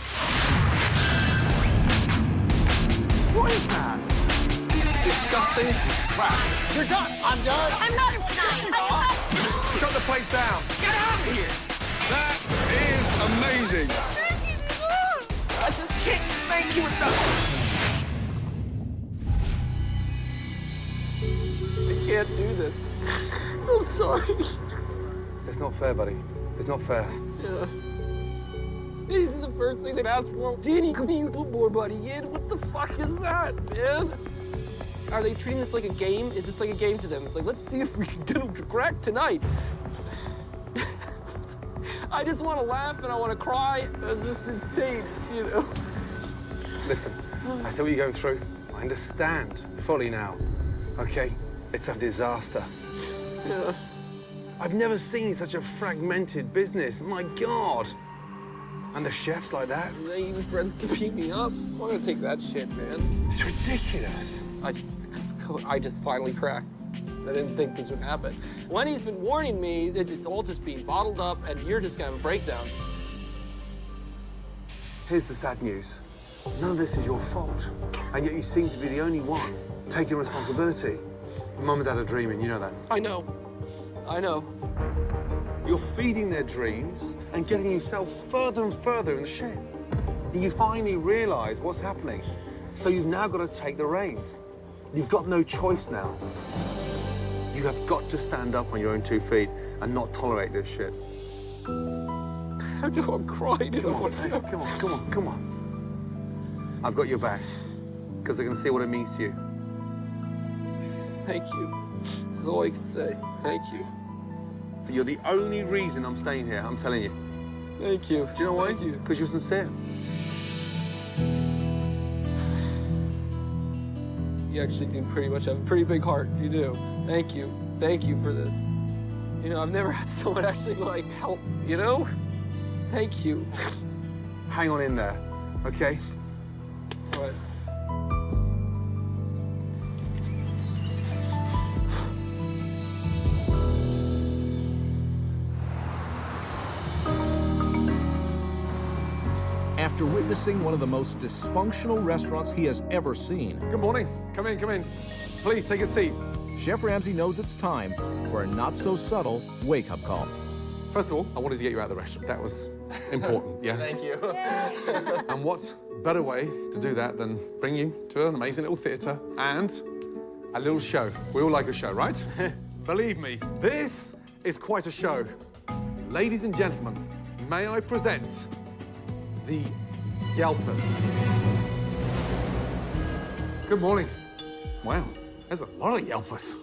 What is that? Disgusting crap. You're done. I'm done. I'm not nice. Shut the place down. Get out of here. That is amazing. I just can't thank you enough. I can't do this. I'm sorry. It's not fair, buddy. It's not fair. Yeah. This is the first thing they've asked for. Danny, come here, put more money in. What the fuck is that, man? Are they treating this like a game? Is this like a game to them? It's like, let's see if we can get them to crack tonight. I just want to laugh and I want to cry. That's just insane, you know? Listen, I see what you're going through. I understand fully now. Okay? It's a disaster. Yeah. I've never seen such a fragmented business. My God. And the chefs like that. They even friends to beat me up. I'm gonna take that shit, man. It's ridiculous. I just finally cracked. I didn't think this would happen. Lenny's been warning me that it's all just being bottled up and you're just gonna have a breakdown. Here's the sad news. None of this is your fault. And yet you seem to be the only one taking responsibility. Mum and Dad are dreaming, you know that. I know. You're feeding their dreams and getting yourself further and further in the shit. You finally realize what's happening. So you've now got to take the reins. You've got no choice now. You have got to stand up on your own 2 feet and not tolerate this shit. How do I cry? Come on. I've got your back, because I can see what it means to you. Thank you. That's all I can say. Thank you. But you're the only reason I'm staying here, I'm telling you. Thank you. Do you know why? Thank you. Because you're sincere. You actually do pretty much have a pretty big heart. You do. Thank you. Thank you for this. You know, I've never had someone actually, like, help, you know? Thank you. Hang on in there, okay? All right. After witnessing one of the most dysfunctional restaurants he has ever seen, Good morning. Come in, come in. Please, take a seat. Chef Ramsay knows it's time for a not-so-subtle wake-up call. First of all, I wanted to get you out of the restaurant. That was important, yeah? Thank you. And what better way to do that than bring you to an amazing little theatre and a little show. We all like a show, right? Believe me, this is quite a show. Ladies and gentlemen, may I present the Yelpers. Good morning. Wow, there's a lot of Yelpers.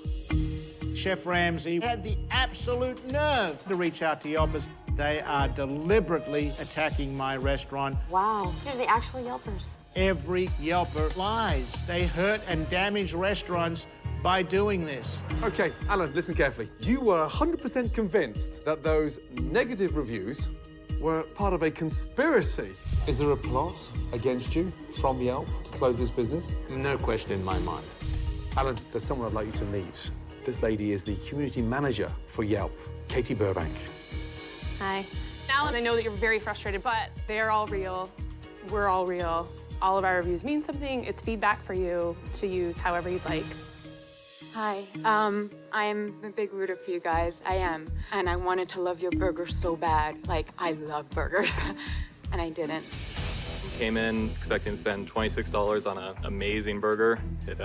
Chef Ramsay had the absolute nerve to reach out to Yelpers. They are deliberately attacking my restaurant. Wow. They're the actual Yelpers. Every Yelper lies. They hurt and damage restaurants by doing this. Okay, Alan, listen carefully. You were 100% convinced that those negative reviews were part of a conspiracy. Is there a plot against you from Yelp to close this business? No question in my mind. Alan, there's someone I'd like you to meet. This lady is the community manager for Yelp, Katie Burbank. Hi. Alan, I know that you're very frustrated, but they're all real. We're all real. All of our reviews mean something. It's feedback for you to use however you'd like. Hi, I'm a big rooter for you guys. I am. And I wanted to love your burger so bad. Like, I love burgers. And I didn't. Came in expecting to spend $26 on an amazing burger. It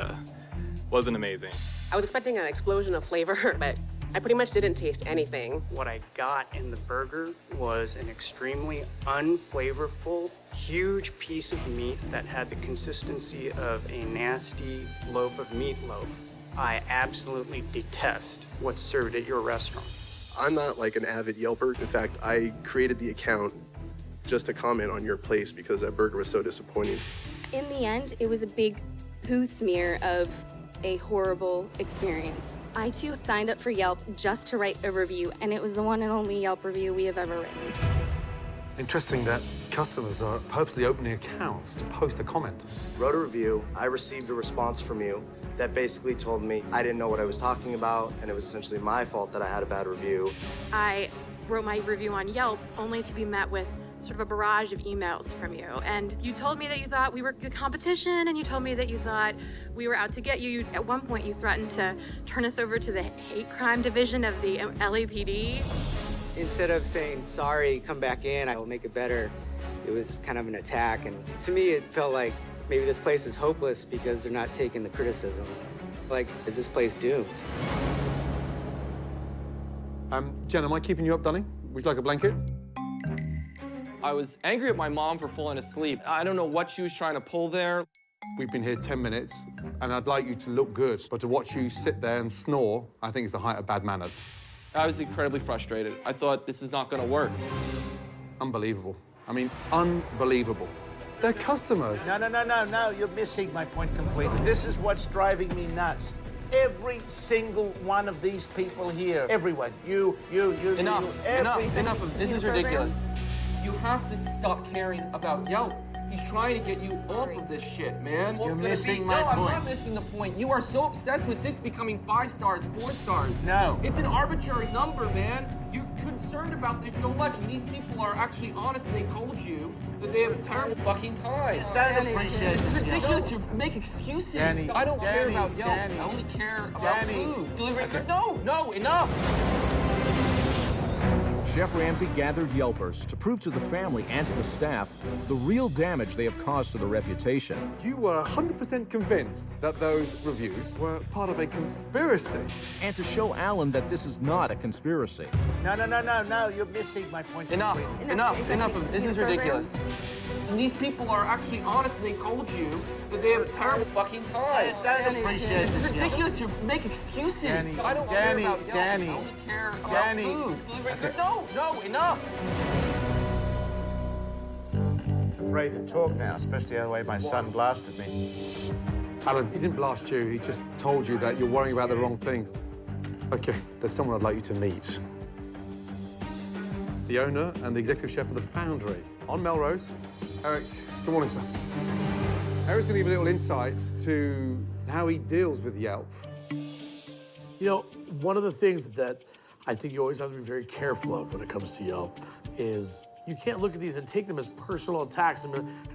wasn't amazing. I was expecting an explosion of flavor, but I pretty much didn't taste anything. What I got in the burger was an extremely unflavorful, huge piece of meat that had the consistency of a nasty loaf of meatloaf. I absolutely detest what's served at your restaurant. I'm not like an avid Yelper. In fact, I created the account just to comment on your place because that burger was so disappointing. In the end, it was a big poo smear of a horrible experience. I, too, signed up for Yelp just to write a review, and it was the one and only Yelp review we have ever written. Interesting that customers are purposely opening accounts to post a comment. Wrote a review, I received a response from you that basically told me I didn't know what I was talking about, and it was essentially my fault that I had a bad review. I wrote my review on Yelp only to be met with sort of a barrage of emails from you. And you told me that you thought we were the competition, and you told me that you thought we were out to get you. At one point, you threatened to turn us over to the hate crime division of the LAPD. Instead of saying, sorry, come back in, I will make it better, it was kind of an attack. And to me, it felt like maybe this place is hopeless because they're not taking the criticism. Like, is this place doomed? Jen, am I keeping you up, darling? Would you like a blanket? I was angry at my mom for falling asleep. I don't know what she was trying to pull there. We've been here 10 minutes, and I'd like you to look good, but to watch you sit there and snore, I think is the height of bad manners. I was incredibly frustrated. I thought, this is not gonna work. Unbelievable. I mean, unbelievable. They're customers. No, you're missing my point completely. This is what's driving me nuts. Every single one of these people here, everyone, you, Enough of this is ridiculous. You have to stop caring about Yelp. He's trying to get you off of this shit, man. You're missing my point. No, I'm not missing the point. You are so obsessed with this becoming 5 stars, 4 stars. No. It's an arbitrary number, man. You're concerned about this so much, and these people are actually honest, and they told you that they have a terrible fucking time. This is ridiculous. You make excuses. Danny, I don't care about Yelp. Danny, I only care about Danny. food. Delivery. No, enough. Chef Ramsay gathered Yelpers to prove to the family and to the staff the real damage they have caused to their reputation. You were 100% convinced that those reviews were part of a conspiracy. And to show Alan that this is not a conspiracy. No, you're missing my point completely. Enough of this is ridiculous. And these people are actually honest, and they told you that they have a terrible fucking time. This is ridiculous. You make excuses. Danny, I don't care about Yelp. Danny, I only care about Danny. food. Delivery. No, enough. I'm afraid to talk now, especially the way my son blasted me. Alan, he didn't blast you. He just told you that you're worrying about the wrong things. Okay, there's someone I'd like you to meet. The owner and the executive chef of the Foundry on Melrose. Eric, good morning, sir. Eric's going to give a little insights to how he deals with Yelp. You know, one of the things that I think you always have to be very careful of when it comes to Yelp is you can't look at these and take them as personal attacks and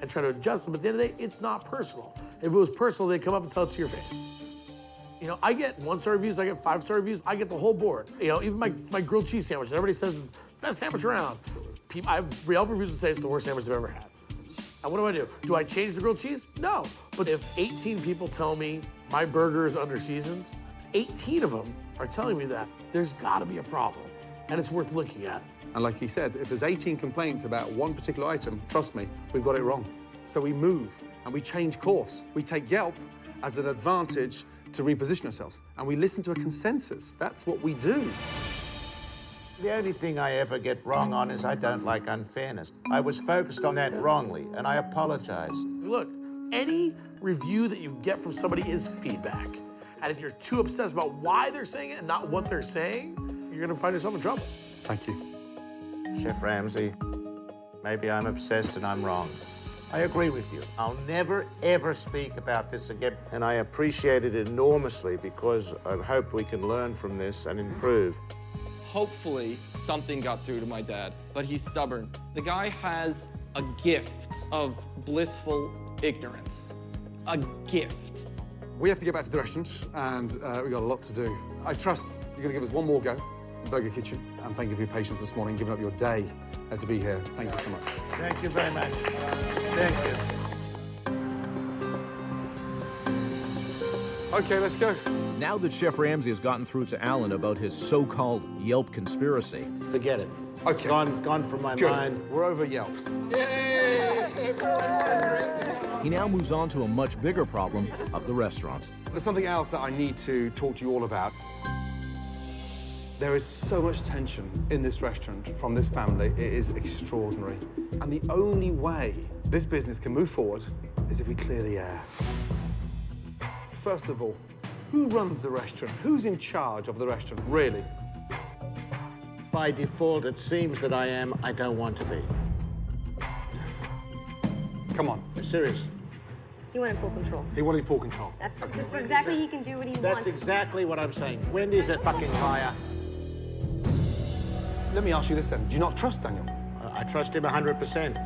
try to adjust them. At the end of the day, it's not personal. If it was personal, they'd come up and tell it to your face. You know, I get 1-star reviews, I get 5-star reviews, I get the whole board. You know, even my grilled cheese sandwich, everybody says it's the best sandwich around. I have Yelp reviews that say it's the worst sandwich they've ever had. And what do? Do I change the grilled cheese? No. But if 18 people tell me my burger is under-seasoned, 18 of them are telling me that, there's gotta be a problem. And it's worth looking at. And like he said, if there's 18 complaints about one particular item, trust me, we've got it wrong. So we move and we change course. We take Yelp as an advantage to reposition ourselves. And we listen to a consensus. That's what we do. The only thing I ever get wrong on is I don't like unfairness. I was focused on that wrongly, and I apologize. Look, any review that you get from somebody is feedback. And if you're too obsessed about why they're saying it and not what they're saying, you're gonna find yourself in trouble. Thank you. Chef Ramsay, maybe I'm obsessed and I'm wrong. I agree with you. I'll never, ever speak about this again. And I appreciate it enormously because I hope we can learn from this and improve. Hopefully, something got through to my dad, but he's stubborn. The guy has a gift of blissful ignorance. A gift. We have to get back to the restaurant, and we've got a lot to do. I trust you're going to give us one more go in Burger Kitchen, and thank you for your patience this morning, giving up your day to be here. Thank you so much. Thank you very much. Thank you. Okay, let's go. Now that Chef Ramsay has gotten through to Alan about his so-called Yelp conspiracy. Forget it. Okay. Gone from my Good. mind. We're over Yelp. He now moves on to a much bigger problem of the restaurant. There's something else that I need to talk to you all about. There is so much tension in this restaurant from this family. It is extraordinary. And the only way this business can move forward is if we clear the air. First of all, who runs the restaurant? Who's in charge of the restaurant, really? By default, it seems that I am. I don't want to be. Come on. I'm serious. He wanted full control. He wanted full control. That's because for exactly he can do what he That's wants. exactly what I'm saying. Wendy's a fucking liar. Let me ask you this then. Do you not trust Daniel? I trust him 100%.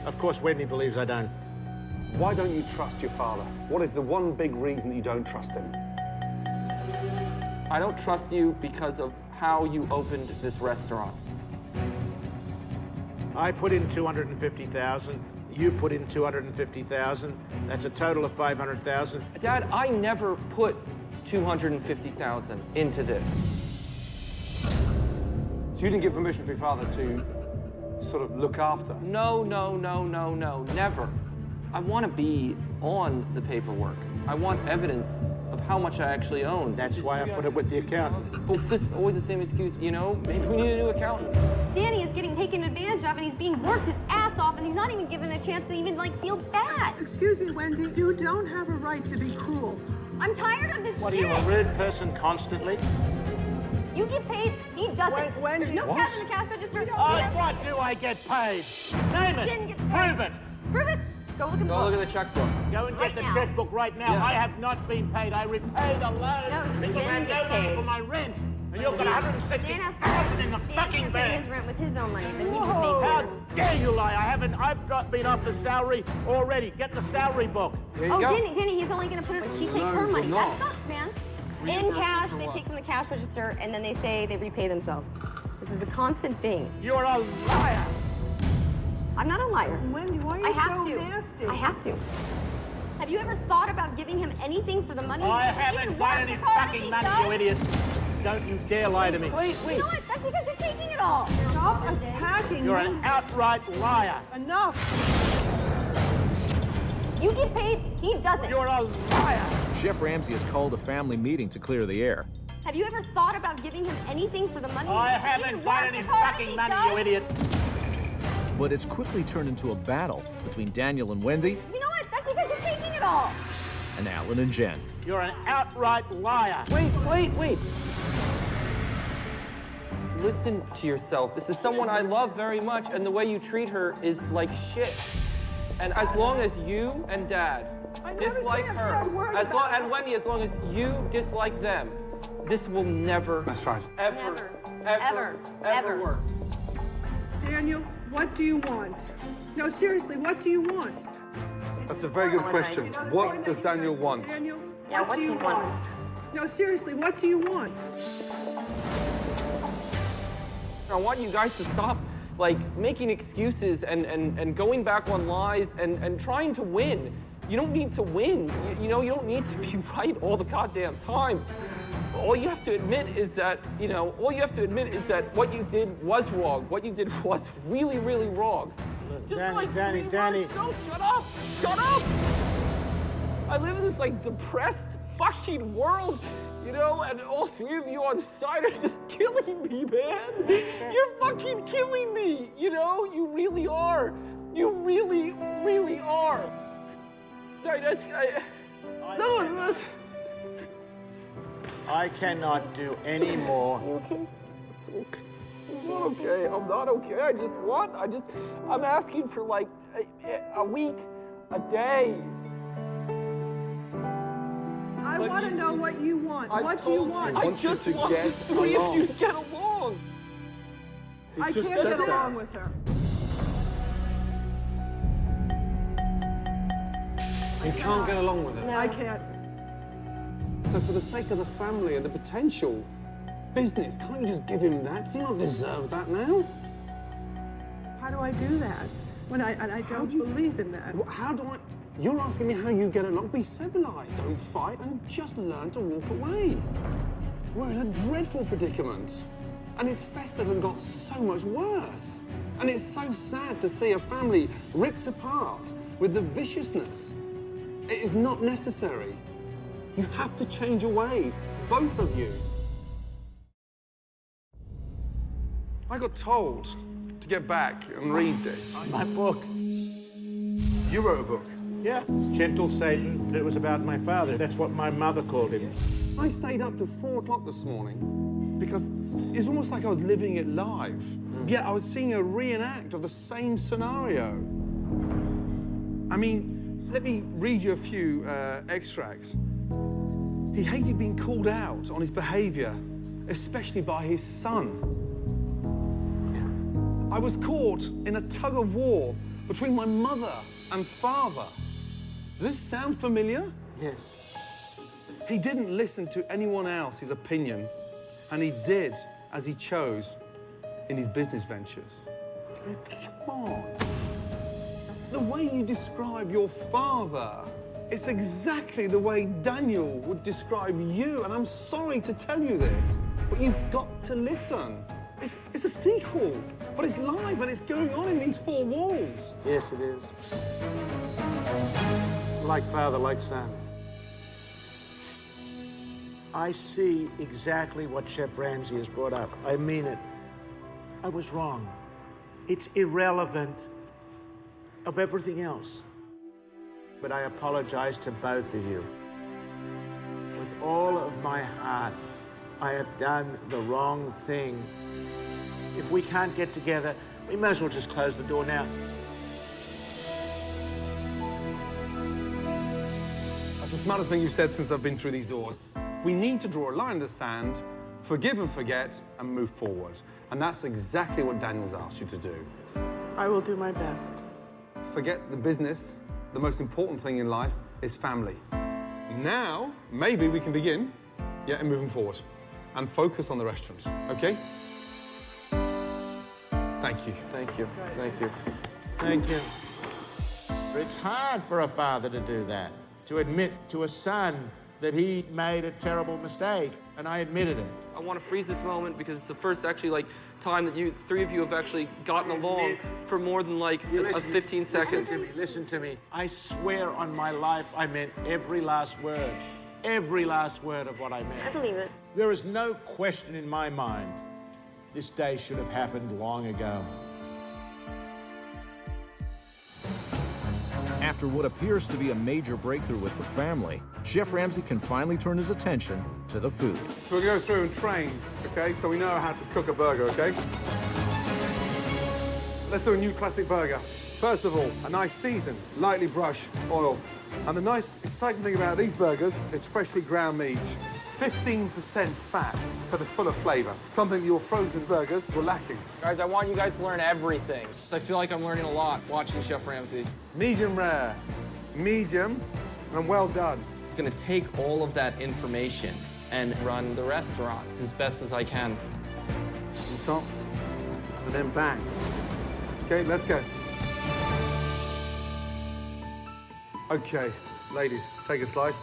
Of course, Wendy believes I don't. Why don't you trust your father? What is the one big reason that you don't trust him? I don't trust you because of how you opened this restaurant. I put in 250,000. You put in 250,000. That's a total of 500,000. Dad, I never put 250,000 into this. So you didn't give permission for your father to sort of look after? No, never. I want to be on the paperwork. I want evidence of how much I actually own. That's why I put it with the accountant. But it's just always the same excuse, you know? Maybe we need a new accountant. Danny is getting taken advantage of and he's being worked his ass off and he's not even given a chance to even feel bad. Excuse me, Wendy, you don't have a right to be cruel. I'm tired of this What, shit. are you a rude person constantly? You get paid, he doesn't. Wendy, There's no what? cash in the cash register. What do I get paid? Name it. Jen gets paid. Prove it. Prove it. Go look in the Go look books. at the checkbook. Go and Right get the now. checkbook right now. Yeah. I have not been paid. I repaid a loan No, because Jen I have gets no money paid. for my rent. And you've got Dan 160,000 in the Dan fucking can't pay his bank. rent with his own money, but he How can make dare you lie? I've been off the salary already. Get the salary book. Oh, Danny, he's only gonna put it when she takes her money. not. That sucks, man. In cash, they take from the cash register, and then they say they repay themselves. This is a constant thing. You're a liar. I'm not a liar. Wendy, why are you I have so to. nasty? I have to. Have you ever thought about giving him anything for the money? I He doesn't haven't even got work any as hard as fucking he money, does. you idiot. Don't you dare lie to me. Wait. You know what? That's because you're taking it all. Stop attacking You're Wendy. an outright liar. Enough. You get paid, he doesn't. You're a liar. Chef Ramsay has called a family meeting to clear the air. Have you ever thought about giving him anything for the money? I He doesn't haven't even got work any as hard as fucking he money, does. you idiot. But it's quickly turned into a battle between Daniel and Wendy You know what? That's because you're taking it all. and Alan and Jen. You're an outright liar. Wait. listen to yourself. This is someone I love very much, and the way you treat her is like shit. And as long as you and Dad dislike her, and Wendy, as long as you dislike them, this will never, that's right, ever work. Daniel, what do you want? No, seriously, what do you want? That's a very good question. What does Daniel want? Daniel, what do you want? No, seriously, what do you want? I want you guys to stop, like, making excuses and going back on lies and trying to win. You don't need to win. You know, you don't need to be right all the goddamn time. All you have to admit is that, what you did was wrong. What you did was really, really wrong. Just Danny. No, shut up! Shut up! I live in this, like, depressed fucking world, you know, and all three of you on the side are just killing me, man. You're fucking killing me, you know? You really are. You really, really are. I cannot do any more. Okay? It's okay. I'm not okay. I'm not okay. I'm asking for like a week, a day. I want to know what you want. What do you want? I just want the three of you to get along. I can't get along with her. You can't get along with it? No. I can't. So for the sake of the family and the potential business, can't you just give him that? Does he not deserve that now? How do I do that when I don't believe in that? How do I? You're asking me how you get along. Be civilized, don't fight, and just learn to walk away. We're in a dreadful predicament, and it's festered and got so much worse. And it's so sad to see a family ripped apart with the viciousness. It is not necessary. You have to change your ways, both of you. I got told to get back and read this. My book. You wrote a book? Yeah, Gentle Satan. It was about my father. That's what my mother called him. I stayed up to 4 o'clock this morning because it was almost like I was living it live. Yet I was seeing a reenact of the same scenario. I mean, let me read you a few extracts. He hated being called out on his behavior, especially by his son. I was caught in a tug of war between my mother and father. Does this sound familiar? Yes. He didn't listen to anyone else's opinion, and he did as he chose in his business ventures. Come on. The way you describe your father, it's exactly the way Daniel would describe you, and I'm sorry to tell you this, but you've got to listen. It's a sequel, but it's live and it's going on in these 4 walls. Yes, it is. Like father, like son. I see exactly what Chef Ramsay has brought up. I mean it. I was wrong. It's irrelevant of everything else. But I apologize to both of you. With all of my heart, I have done the wrong thing. If we can't get together, we might as well just close the door now. That's the smartest thing you've said since I've been through these doors. We need to draw a line in the sand, forgive and forget, and move forward. And that's exactly what Daniel's asked you to do. I will do my best. Forget the business. The most important thing in life is family. Now, maybe we can begin, and moving forward, and focus on the restaurant, okay? Thank you. Thank you. Thank you. Thank you. It's hard for a father to do that, to admit to a son that he made a terrible mistake, and I admitted it. I want to freeze this moment because it's the first actually like time that you 3 of you have actually gotten along for more than like 15 seconds. Listen to me. I swear on my life I meant every last word. Every last word of what I meant. I believe it. There is no question in my mind this day should have happened long ago. After what appears to be a major breakthrough with the family, Chef Ramsay can finally turn his attention to the food. So we'll go through and train, okay? So we know how to cook a burger, okay? Let's do a new classic burger. First of all, a nice seasoned, lightly brushed oil. And the nice, exciting thing about these burgers is freshly ground meat. 15% fat, so they're full of flavor. Something your frozen burgers were lacking. Guys, I want you guys to learn everything. I feel like I'm learning a lot watching Chef Ramsay. Medium rare, medium, and well done. It's gonna take all of that information and run the restaurant as best as I can. On top, and then bang. Okay, let's go. Okay, ladies, take a slice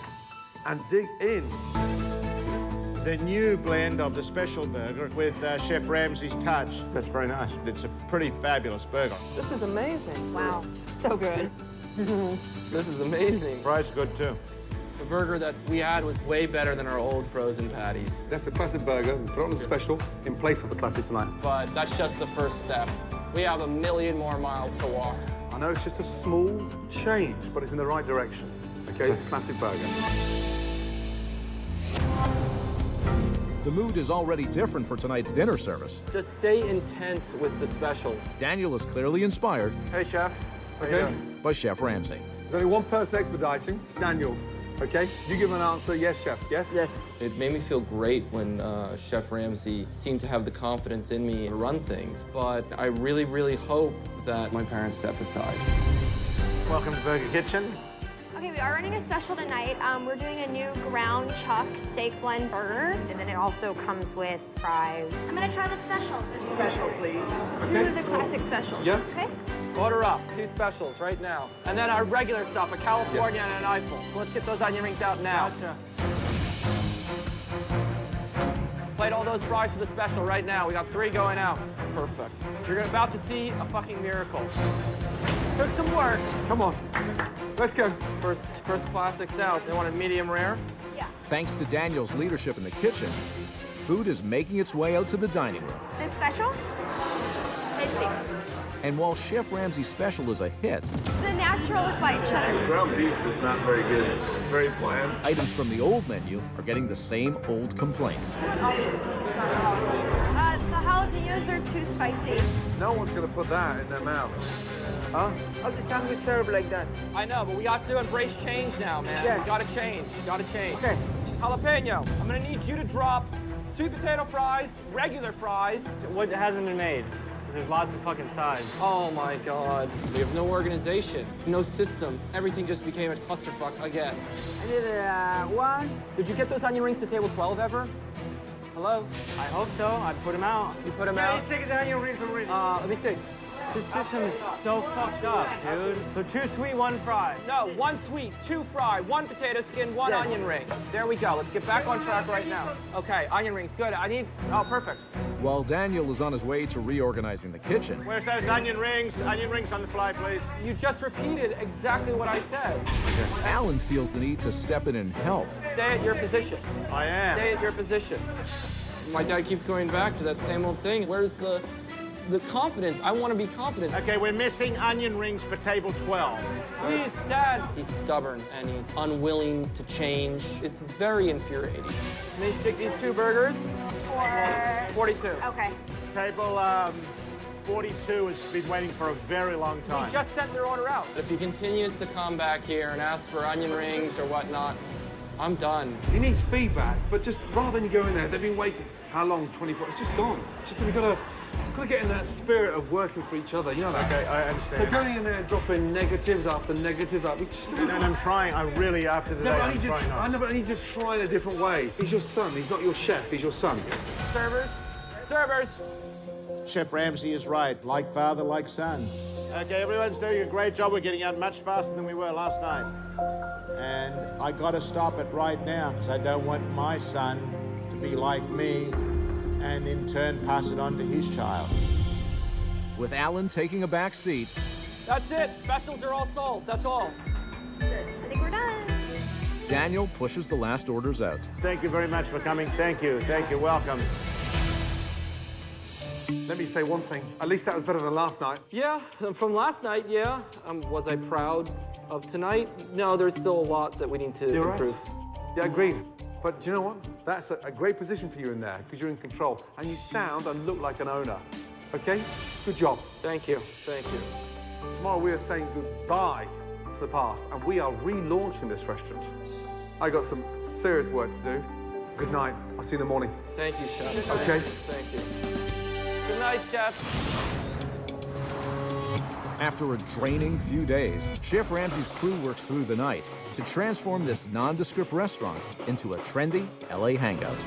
and dig in. The new blend of the special burger with Chef Ramsay's touch. That's very nice. It's a pretty fabulous burger. This is amazing. Wow, so good. This is amazing. Fries good too. The burger that we had was way better than our old frozen patties. That's a classic burger. We put it on the special in place of the classic tonight. But that's just the first step. We have a million more miles to walk. I know it's just a small change, but it's in the right direction. Okay, classic burger. The mood is already different for tonight's dinner service. Just stay intense with the specials. Daniel is clearly inspired Hey, Chef. Okay. by Chef Ramsay. There's only one person expediting, Daniel. Okay, you give an answer, yes, chef, yes? Yes. It made me feel great when Chef Ramsay seemed to have the confidence in me to run things, but I really, really hope that my parents step aside. Welcome to Burger Kitchen. Okay, we are running a special tonight. We're doing a new ground chuck steak blend burger. And then it also comes with fries. I'm gonna try the special. Special, please. Two of the classic specials. Yeah. Okay? Order up, 2 specials right now. And then our regular stuff, a California and an Eiffel. Let's get those onion rings out now. Gotcha. Plate all those fries for the special right now. We got 3 going out. Perfect. You're about to see a fucking miracle. Took some work. Come on, let's go. First classics out. They wanted medium rare. Yeah. Thanks to Daniel's leadership in the kitchen, food is making its way out to the dining room. This special? It's tasty. And while Chef Ramsay's special is a hit, The natural with white cheddar. Ground beef is not very good. Very bland. items from the old menu are getting the same old complaints. The jalapenos are too spicy. No one's gonna put that in their mouth. Huh? All the time we serve like that. I know, but we have to embrace change now, man. Yes. We gotta change. Gotta change. Okay. Jalapeno, I'm gonna need you to drop sweet potato fries, regular fries. What hasn't been made? Because there's lots of fucking sides. Oh my God. We have no organization, no system. Everything just became a clusterfuck again. I did one. Did you get those onion rings to table 12 ever? Hello? I hope so. I put them out. You put them Yeah, out? you take it down your rings already. Let me see. This system is so fucked up, dude. So 2 sweet, 1 fry. No, 1 sweet, 2 fry, 1 potato skin, 1 Yes. onion ring. There we go. Let's get back on track right now. Okay, onion rings, good. Oh, perfect. While Daniel is on his way to reorganizing the kitchen, Where's those onion rings? Onion rings on the fly, please. You just repeated exactly what I said. Alan feels the need to step in and help. Stay at your position. I am. Stay at your position. My dad keeps going back to that same old thing. Where's the confidence? I want to be confident. Okay, we're missing onion rings for table 12. Please, Dad. He's stubborn and he's unwilling to change. It's very infuriating. Let me stick these 2 burgers. 42. Okay. Table 42 has been waiting for a very long time. He just sent their order out. If he continues to come back here and ask for onion rings or whatnot, I'm done. He needs feedback, but just rather than you go in there, they've been waiting. How long? 24? It's just gone. Just we gotta get in that spirit of working for each other. You know that. Okay, I understand. So going in there and dropping negatives after negatives after. And I'm trying. I really, after the day, No, but I'm trying not. I know, but I need you to try in a different way. He's your son. He's not your chef. He's your son. Servers. Servers. Chef Ramsay is right. Like father, like son. Okay, everyone's doing a great job. We're getting out much faster than we were last night. And I gotta stop it right now because I don't want my son to be like me and in turn pass it on to his child. With Alan taking a back seat, That's it. Specials are all sold. That's all. I think we're done. Daniel pushes the last orders out. Thank you very much for coming. Thank you. Thank you. Welcome. Let me say one thing. At least that was better than last night. Yeah, from last night, yeah. Was I proud? of tonight, no, there's still a lot that we need to You're improve. right. Yeah, agreed. But do you know what? That's a great position for you in there because you're in control and you sound and look like an owner. Okay? Good job. Thank you. Thank you. Tomorrow we are saying goodbye to the past and we are relaunching this restaurant. I got some serious work to do. Good night. I'll see you in the morning. Thank you, Chef. Okay. Thank you. Good night, Chef. After a draining few days, Chef Ramsay's crew works through the night to transform this nondescript restaurant into a trendy LA hangout.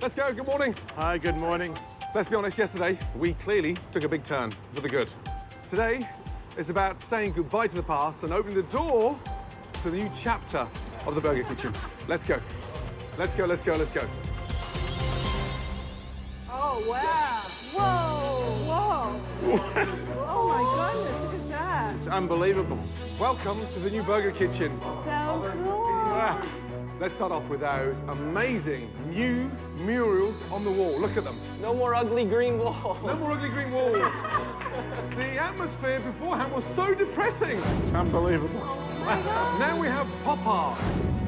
Let's go. Good morning. Hi, good morning. Let's be honest, yesterday, we clearly took a big turn for the good. Today, it's about saying goodbye to the past and opening the door to the new chapter of the Burger Kitchen. Let's go. Let's go, let's go, let's go. Oh, wow. Whoa, whoa. Oh, my goodness, look at that. It's unbelievable. Welcome to the new Burger Kitchen. So cool. Let's start off with those amazing new murals on the wall. Look at them. No more ugly green walls. No more ugly green walls. The atmosphere beforehand was so depressing. It's unbelievable. Now we have pop art.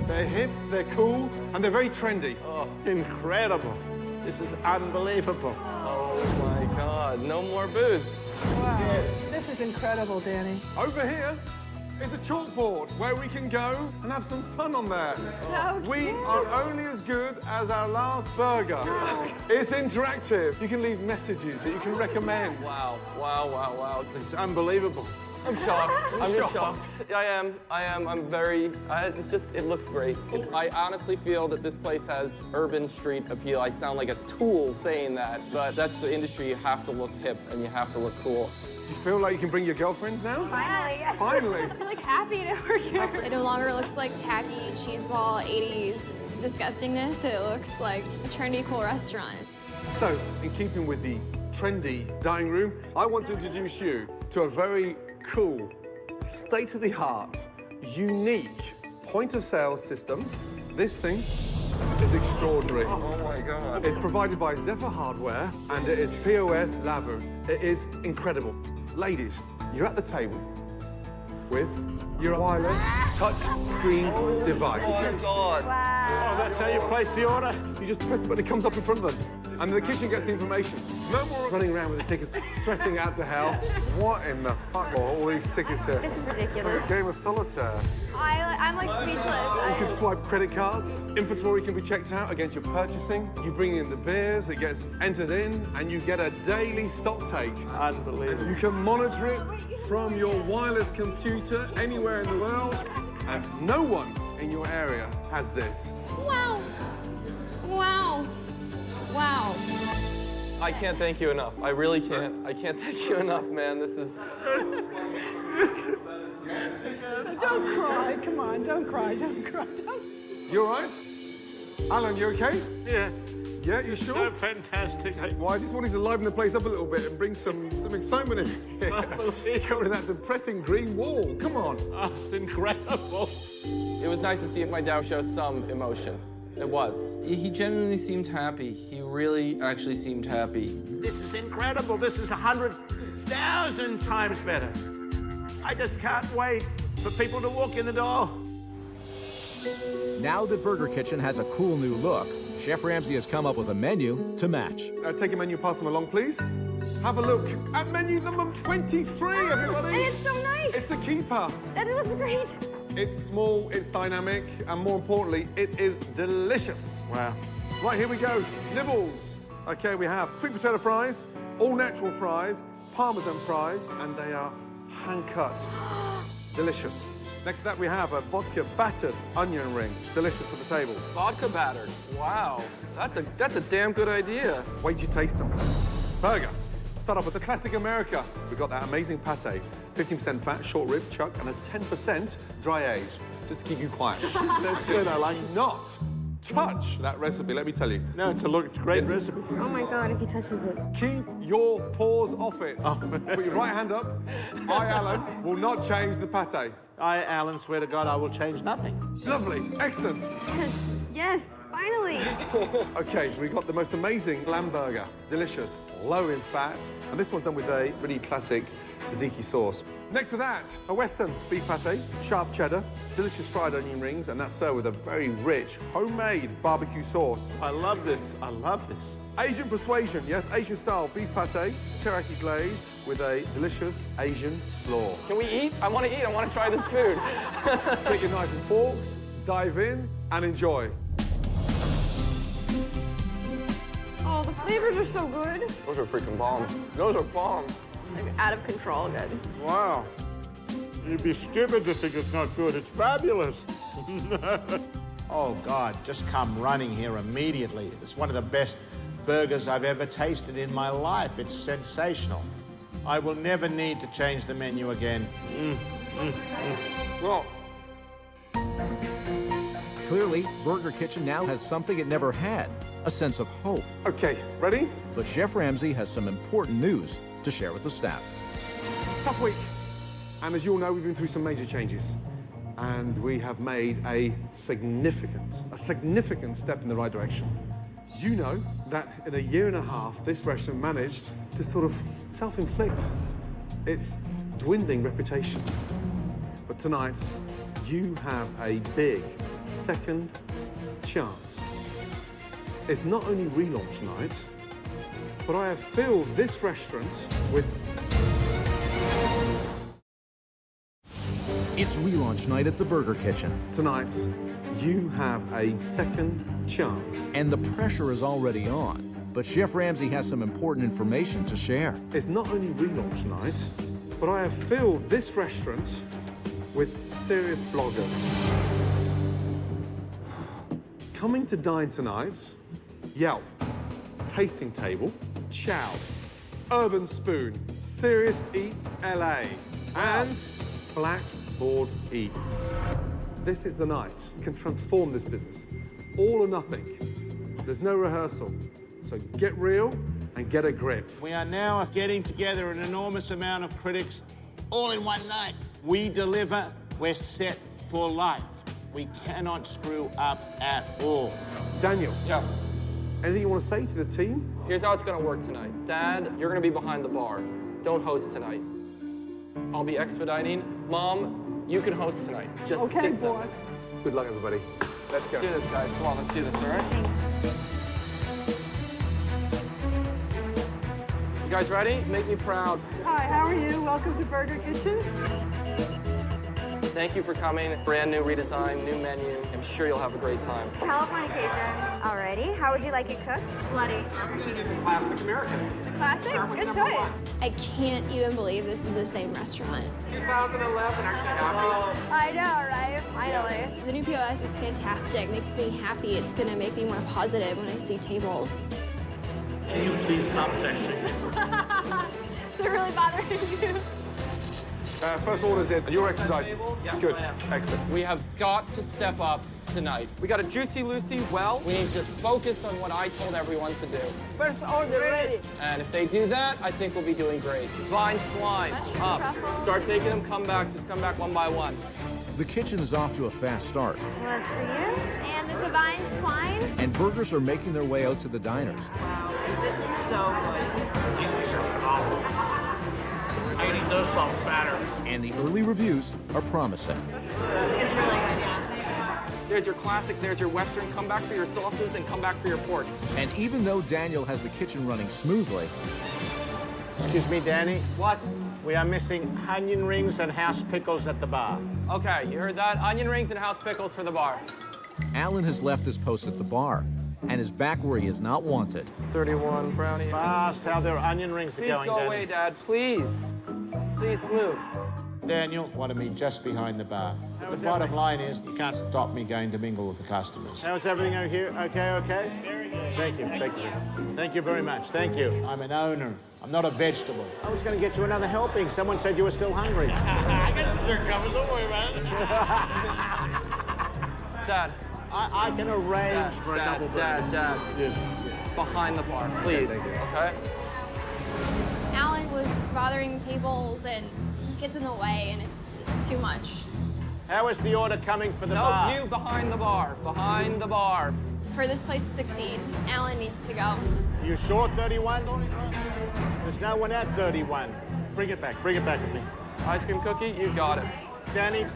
They're hip, they're cool, and they're very trendy. Oh, incredible. This is unbelievable. Oh my God, no more booths. Wow. Yes. This is incredible, Danny. Over here is a chalkboard where we can go and have some fun on there. So we cute. are only as good as our last burger. It's interactive. You can leave messages that you can recommend. Wow, wow, wow, wow. It's unbelievable. I'm shocked. I'm just shocked. I am. I'm very, it looks great. I honestly feel that this place has urban street appeal. I sound like a tool saying that, but that's the industry. You have to look hip and you have to look cool. Do you feel like you can bring your girlfriends now? Finally, yes. Finally. I'm like happy to work here. It no longer looks like tacky cheeseball 80s disgustingness. It looks like a trendy, cool restaurant. So, in keeping with the trendy dining room, I want to introduce you to a very cool, state-of-the-art, unique point-of-sale system. This thing is extraordinary. Oh my God. It's provided by Zephyr Hardware and it is POS Lavu. It is incredible. Ladies, you're at the table with your wireless touch screen device. Oh my God. Oh, that's how you place the order? You just press the button, it comes up in front of them. And the kitchen gets the information. No more running around with the tickets, stressing out to hell. What in the fuck are all these tickets here? This is ridiculous. It's a game of solitaire. I'm like speechless. You can swipe credit cards. Inventory can be checked out against your purchasing. You bring in the beers, it gets entered in, and you get a daily stock take. Unbelievable. You can monitor it from your wireless computer anywhere in the world, and no one in your area has this. Wow. Wow. Wow. I can't thank you enough. I really can't. I can't thank you enough, man. This is... Don't cry, come on, don't cry, don't cry, don't. You all right? Alan, you okay? Yeah. Yeah, you sure? So fantastic. Well, I just wanted to liven the place up a little bit and bring some excitement in here. Get rid of that depressing green wall. Come on. Oh, it's incredible. It was nice to see my dad show some emotion. It was. He genuinely seemed happy. He really actually seemed happy. This is incredible. This is 100,000 times better. I just can't wait for people to walk in the door. Now that Burger Kitchen has a cool new look, Chef Ramsay has come up with a menu to match. Take a menu, pass them along, please. Have a look at menu number 23, everybody. And it's so nice. It's a keeper. That looks great. It's small, it's dynamic, and more importantly, it is delicious. Wow. Right, here we go. Nibbles. Okay, we have sweet potato fries, all natural fries, Parmesan fries, and they are hand-cut. Delicious. Next to that, we have a vodka-battered onion rings. Delicious for the table. Vodka battered. Wow. That's a damn good idea. Wait till you taste them. Burgers. Start off with the classic America. We've got that amazing pate, 15% fat, short rib, chuck, and a 10% dry age. Just to keep you quiet. That's good, I like. Not touch that recipe, let me tell you. No, it's a great recipe. Oh my God, if he touches it. Keep your paws off it. Oh. Put your right hand up. I, Alan, will not change the pate. I, Alan, swear to God, I will change nothing. Lovely, excellent. Yes. Yes, finally. Okay, we got the most amazing lamb burger. Delicious, low in fat. And this one's done with a really classic tzatziki sauce. Next to that, a Western beef pate, sharp cheddar, delicious fried onion rings, and that's served with a very rich, homemade barbecue sauce. I love this. I love this. Asian persuasion, yes, Asian-style beef pate, teriyaki glaze with a delicious Asian slaw. Can we eat? I want to eat. I want to try this food. Take your knife and forks, dive in, and enjoy. Oh, the flavors are so good. Those are freaking bomb. Those are bomb. It's like out of control good. Wow. You'd be stupid to think it's not good. It's fabulous. Oh, God, just come running here immediately. It's one of the best burgers I've ever tasted in my life. It's sensational. I will never need to change the menu again. Well, Clearly, Burger Kitchen now has something it never had, a sense of hope. Okay, ready? But Chef Ramsay has some important news to share with the staff. Tough week. And as you all know, we've been through some major changes. And we have made a significant step in the right direction. You know that in a year and a half, this restaurant managed to sort of self-inflict its dwindling reputation. But tonight, you have a big second chance. It's not only relaunch night, but I have filled this restaurant with... It's relaunch night at the Burger Kitchen. Tonight, you have a second chance. And the pressure is already on. But Chef Ramsay has some important information to share. It's not only relaunch night, but I have filled this restaurant with serious bloggers. Coming to dine tonight, Yelp, Tasting Table, Chow, Urban Spoon, Serious Eats LA, and Blackboard Eats. This is the night. You can transform this business. All or nothing. There's no rehearsal. So get real and get a grip. We are now getting together an enormous amount of critics all in one night. We deliver, we're set for life. We cannot screw up at all. Daniel. Yes. Anything you want to say to the team? Here's how it's going to work tonight. Dad, you're going to be behind the bar. Don't host tonight. I'll be expediting. Mom, you can host tonight. Just Okay, sit boss. down. Good luck, everybody. Let's go. Let's do this, guys. Come on, let's do this, all right? You guys ready? Make me proud. Hi, how are you? Welcome to Burger Kitchen. Thank you for coming. Brand new redesign, new menu. I'm sure you'll have a great time. Californication. Alrighty. How would you like it cooked? Slutty. I'm gonna do the classic American. The classic? Good choice. I can't even believe this is the same restaurant. 2011, aren't you happy? I know, right? Finally. The new POS is fantastic. Makes me happy. It's gonna make me more positive when I see tables. Can you please stop texting? Is it really bothering you? First order's in. You're expedited. Good. Excellent. We have got to step up tonight. We got a Juicy Lucy well. We need to just focus on what I told everyone to do. First order ready. And if they do that, I think we'll be doing great. Vine swine, Mushroom up. truffle. Start taking them, come back, just come back one by one. The kitchen is off to a fast start, Was for you? And the divine swine. and burgers are making their way out to the diners. Wow, this is so good. These things are phenomenal. I can eat those soft fatter. And the early reviews are promising. It's really good, yeah. There's your classic, there's your Western. Come back for your sauces, then come back for your pork. And even though Daniel has the kitchen running smoothly, Excuse me, Danny. What? We are missing onion rings and house pickles at the bar. Okay, you heard that? Onion rings and house pickles for the bar. Alan has left his post at the bar and is back where he is not wanted. 31 brownie. Fast, how their onion rings are Please going, go Danny. away, Dad, please. Please move. Daniel wanted me just behind the bar. But the bottom line is, you can't stop me going to mingle with the customers. How's everything out here? Okay? Very good. Thank you. Thank you very much. Thank you. I'm an owner. I'm not a vegetable. I was going to get you another helping. Someone said you were still hungry. I got dessert coming. Don't worry about it. Dad. I can arrange for a double burger. Dad. Yes. Behind the bar, please. Okay? Alan was bothering tables and he gets in the way and it's too much. How is the order coming for the bar? No, you behind the bar. Behind the bar. For this place to succeed, Alan needs to go. You sure 31? There's no one at 31. Bring it back with me. Ice cream cookie, you got it. Danny,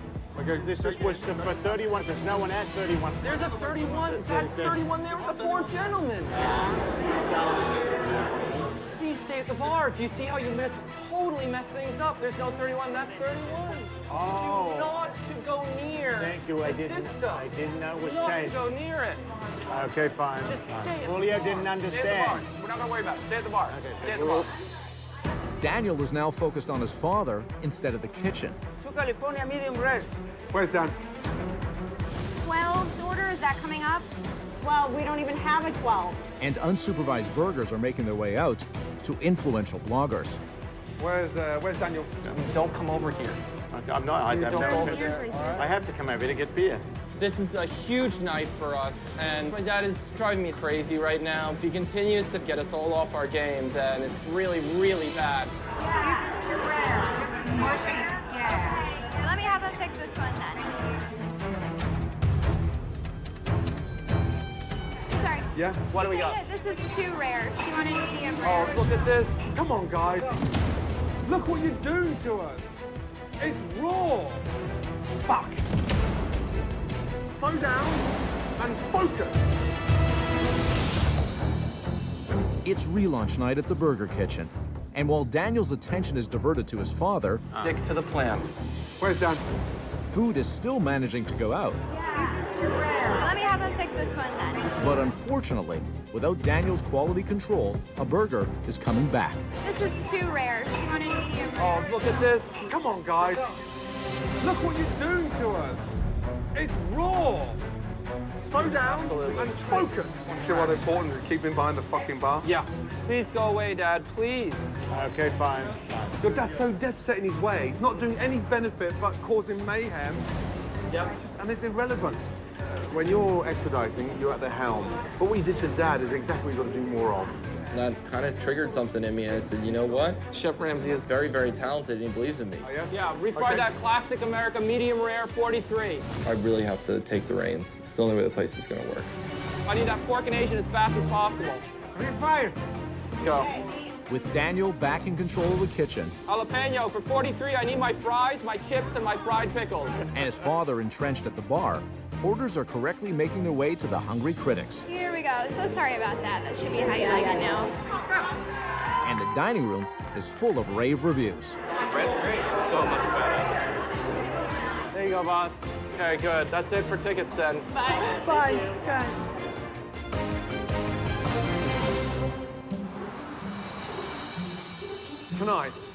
this was for 31. There's no one at 31. There's a 31. That's 31 there with the 4 gentlemen. Please stay at the bar. Do you see how you totally mess things up? There's no 31. That's 31. Oh. Do not to go near. Thank you. I didn't know it was changed. Not to go near it. Okay, fine. Just fine. stay at Julio the bar. didn't understand. Stay at the bar. We're not gonna worry about it. Stay at the bar. Okay, stay at the bar. Daniel is now focused on his father instead of the kitchen. 2 California medium rares. Where's Dan? 12's order, is that coming up? 12, we don't even have a 12. And unsupervised burgers are making their way out to influential bloggers. Where's Daniel? Don't come over here. I'm not. I have Don't no go over intention. there. I have to come over here to get beer. This is a huge night for us, and my dad is driving me crazy right now. If he continues to get us all off our game, then it's really, really bad. This is too rare. This is mushy. Yeah. Let me have him fix this one then. Sorry. Yeah? What do we got? This is too rare. She wanted medium rare. Oh, look at this. Come on, guys. Look what you're doing to us. It's raw. Fuck. Slow down and focus. It's relaunch night at the Burger Kitchen. And while Daniel's attention is diverted to his father, Stick to the plan. Where's Dan? food is still managing to go out. This is too rare. Let me have him fix this one then. But unfortunately, without Daniel's quality control, a burger is coming back. This is too rare. She wanted medium rare. Oh, look at this. Come on, guys. Look what you're doing to us. It's raw. Slow down and focus. You see why they're important to keep him behind the fucking bar? Yeah. Please go away, Dad. Please. Okay, fine. Your dad's so dead set in his way. He's not doing any benefit but causing mayhem. Yep. And it's irrelevant. When you're expediting, you're at the helm. But what you did to Dad is exactly what you've got to do more of. That kind of triggered something in me, and I said, you know what? Chef Ramsay is very, very talented, and he believes in me. Oh, yeah? Yeah, refry that classic America medium rare 43. I really have to take the reins. It's the only way the place is going to work. I need that pork and Asian as fast as possible. Refire. Go. With Daniel back in control of the kitchen Jalapeno for 43. I need my fries, my chips, and my fried pickles. and his father entrenched at the bar, orders are correctly making their way to the hungry critics. Here we go. So sorry about that. That should be how you like it now. And the dining room is full of rave reviews. Bread's great. So much better. There you go, boss. Okay, good. That's it for tickets then. Bye. Bye. Tonight,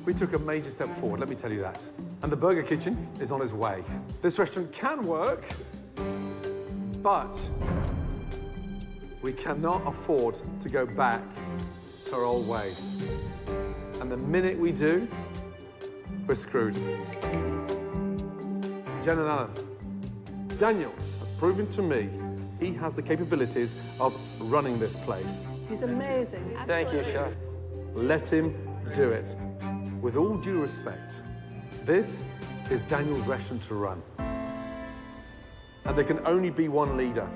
we took a major step forward, let me tell you that. And the Burger Kitchen is on its way. This restaurant can work, but we cannot afford to go back to our old ways. And the minute we do, we're screwed. Jen and Alan, Daniel has proven to me he has the capabilities of running this place. He's amazing. Thank you, Chef. Let him do it. With all due respect, this is Daniel's restaurant to run. And there can only be one leader.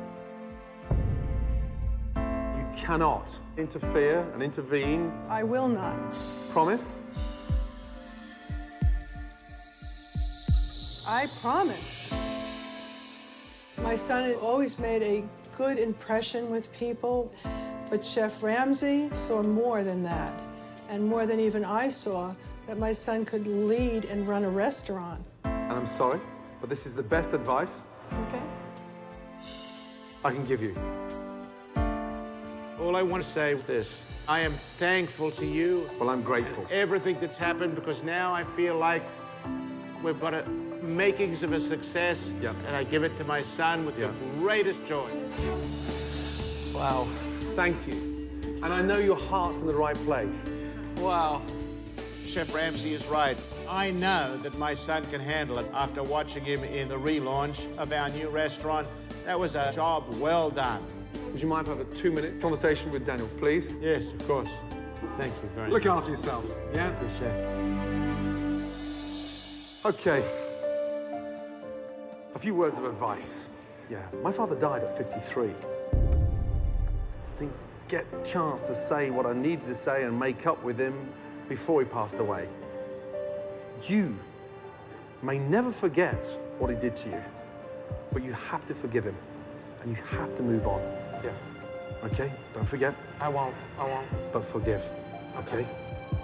You cannot interfere and intervene. I will not. Promise? I promise. My son had always made a good impression with people, but Chef Ramsay saw more than that, and more than even I saw, that my son could lead and run a restaurant. And I'm sorry, but this is the best advice Okay? I can give you. All I want to say is this. I am thankful to you. Well, I'm grateful. Everything that's happened, because now I feel like we've got makings of a success, and I give it to my son with the greatest joy. Wow. Thank you. And I know your heart's in the right place. Wow. Chef Ramsay is right. I know that my son can handle it after watching him in the relaunch of our new restaurant. That was a job well done. Would you mind if I have a 2-minute conversation with Daniel, please? Yes, of course. Thank you very much. Look after yourself, yeah? Thank you, Chef. Okay. A few words of advice. Yeah, my father died at 53. Didn't get a chance to say what I needed to say and make up with him before he passed away. You may never forget what he did to you, but you have to forgive him, and you have to move on. Yeah. Okay? Don't forget. I won't. But forgive. Okay?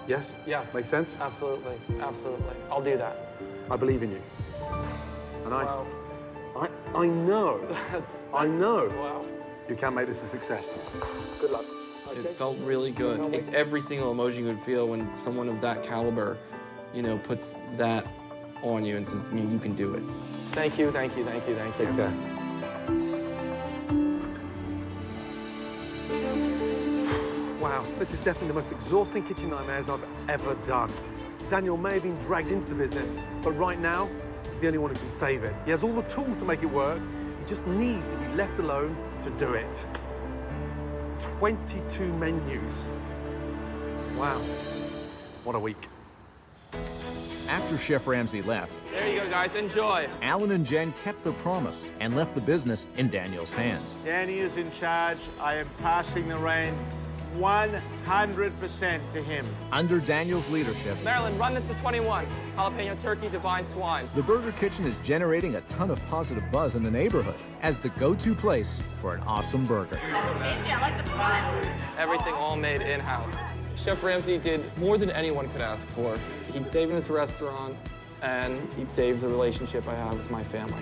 Yes? Yes. Make sense? Absolutely. Absolutely. I'll do that. I believe in you. And Wow. I know. I know. Wow. You can make this a success. Good luck. It felt really good. It's every single emotion you would feel when someone of that caliber, you know, puts that on you and says, you can do it. Thank you, thank you, thank you, thank you. Take care. Wow, this is definitely the most exhausting kitchen nightmares I've ever done. Daniel may have been dragged into the business, but right now, he's the only one who can save it. He has all the tools to make it work. He just needs to be left alone to do it. 22 menus. Wow. What a week. After Chef Ramsay left, There you go, guys. Enjoy. Alan and Jen kept their promise and left the business in Daniel's hands. Danny is in charge. I am passing the reign 100% to him. Under Daniel's leadership, Marilyn, run this to 21. Jalapeno turkey, divine swine. the Burger Kitchen is generating a ton of positive buzz in the neighborhood as the go-to place for an awesome burger. This is tasty. I like the swine. Everything all made in-house. Chef Ramsay did more than anyone could ask for. He'd save this restaurant, and he'd save the relationship I have with my family.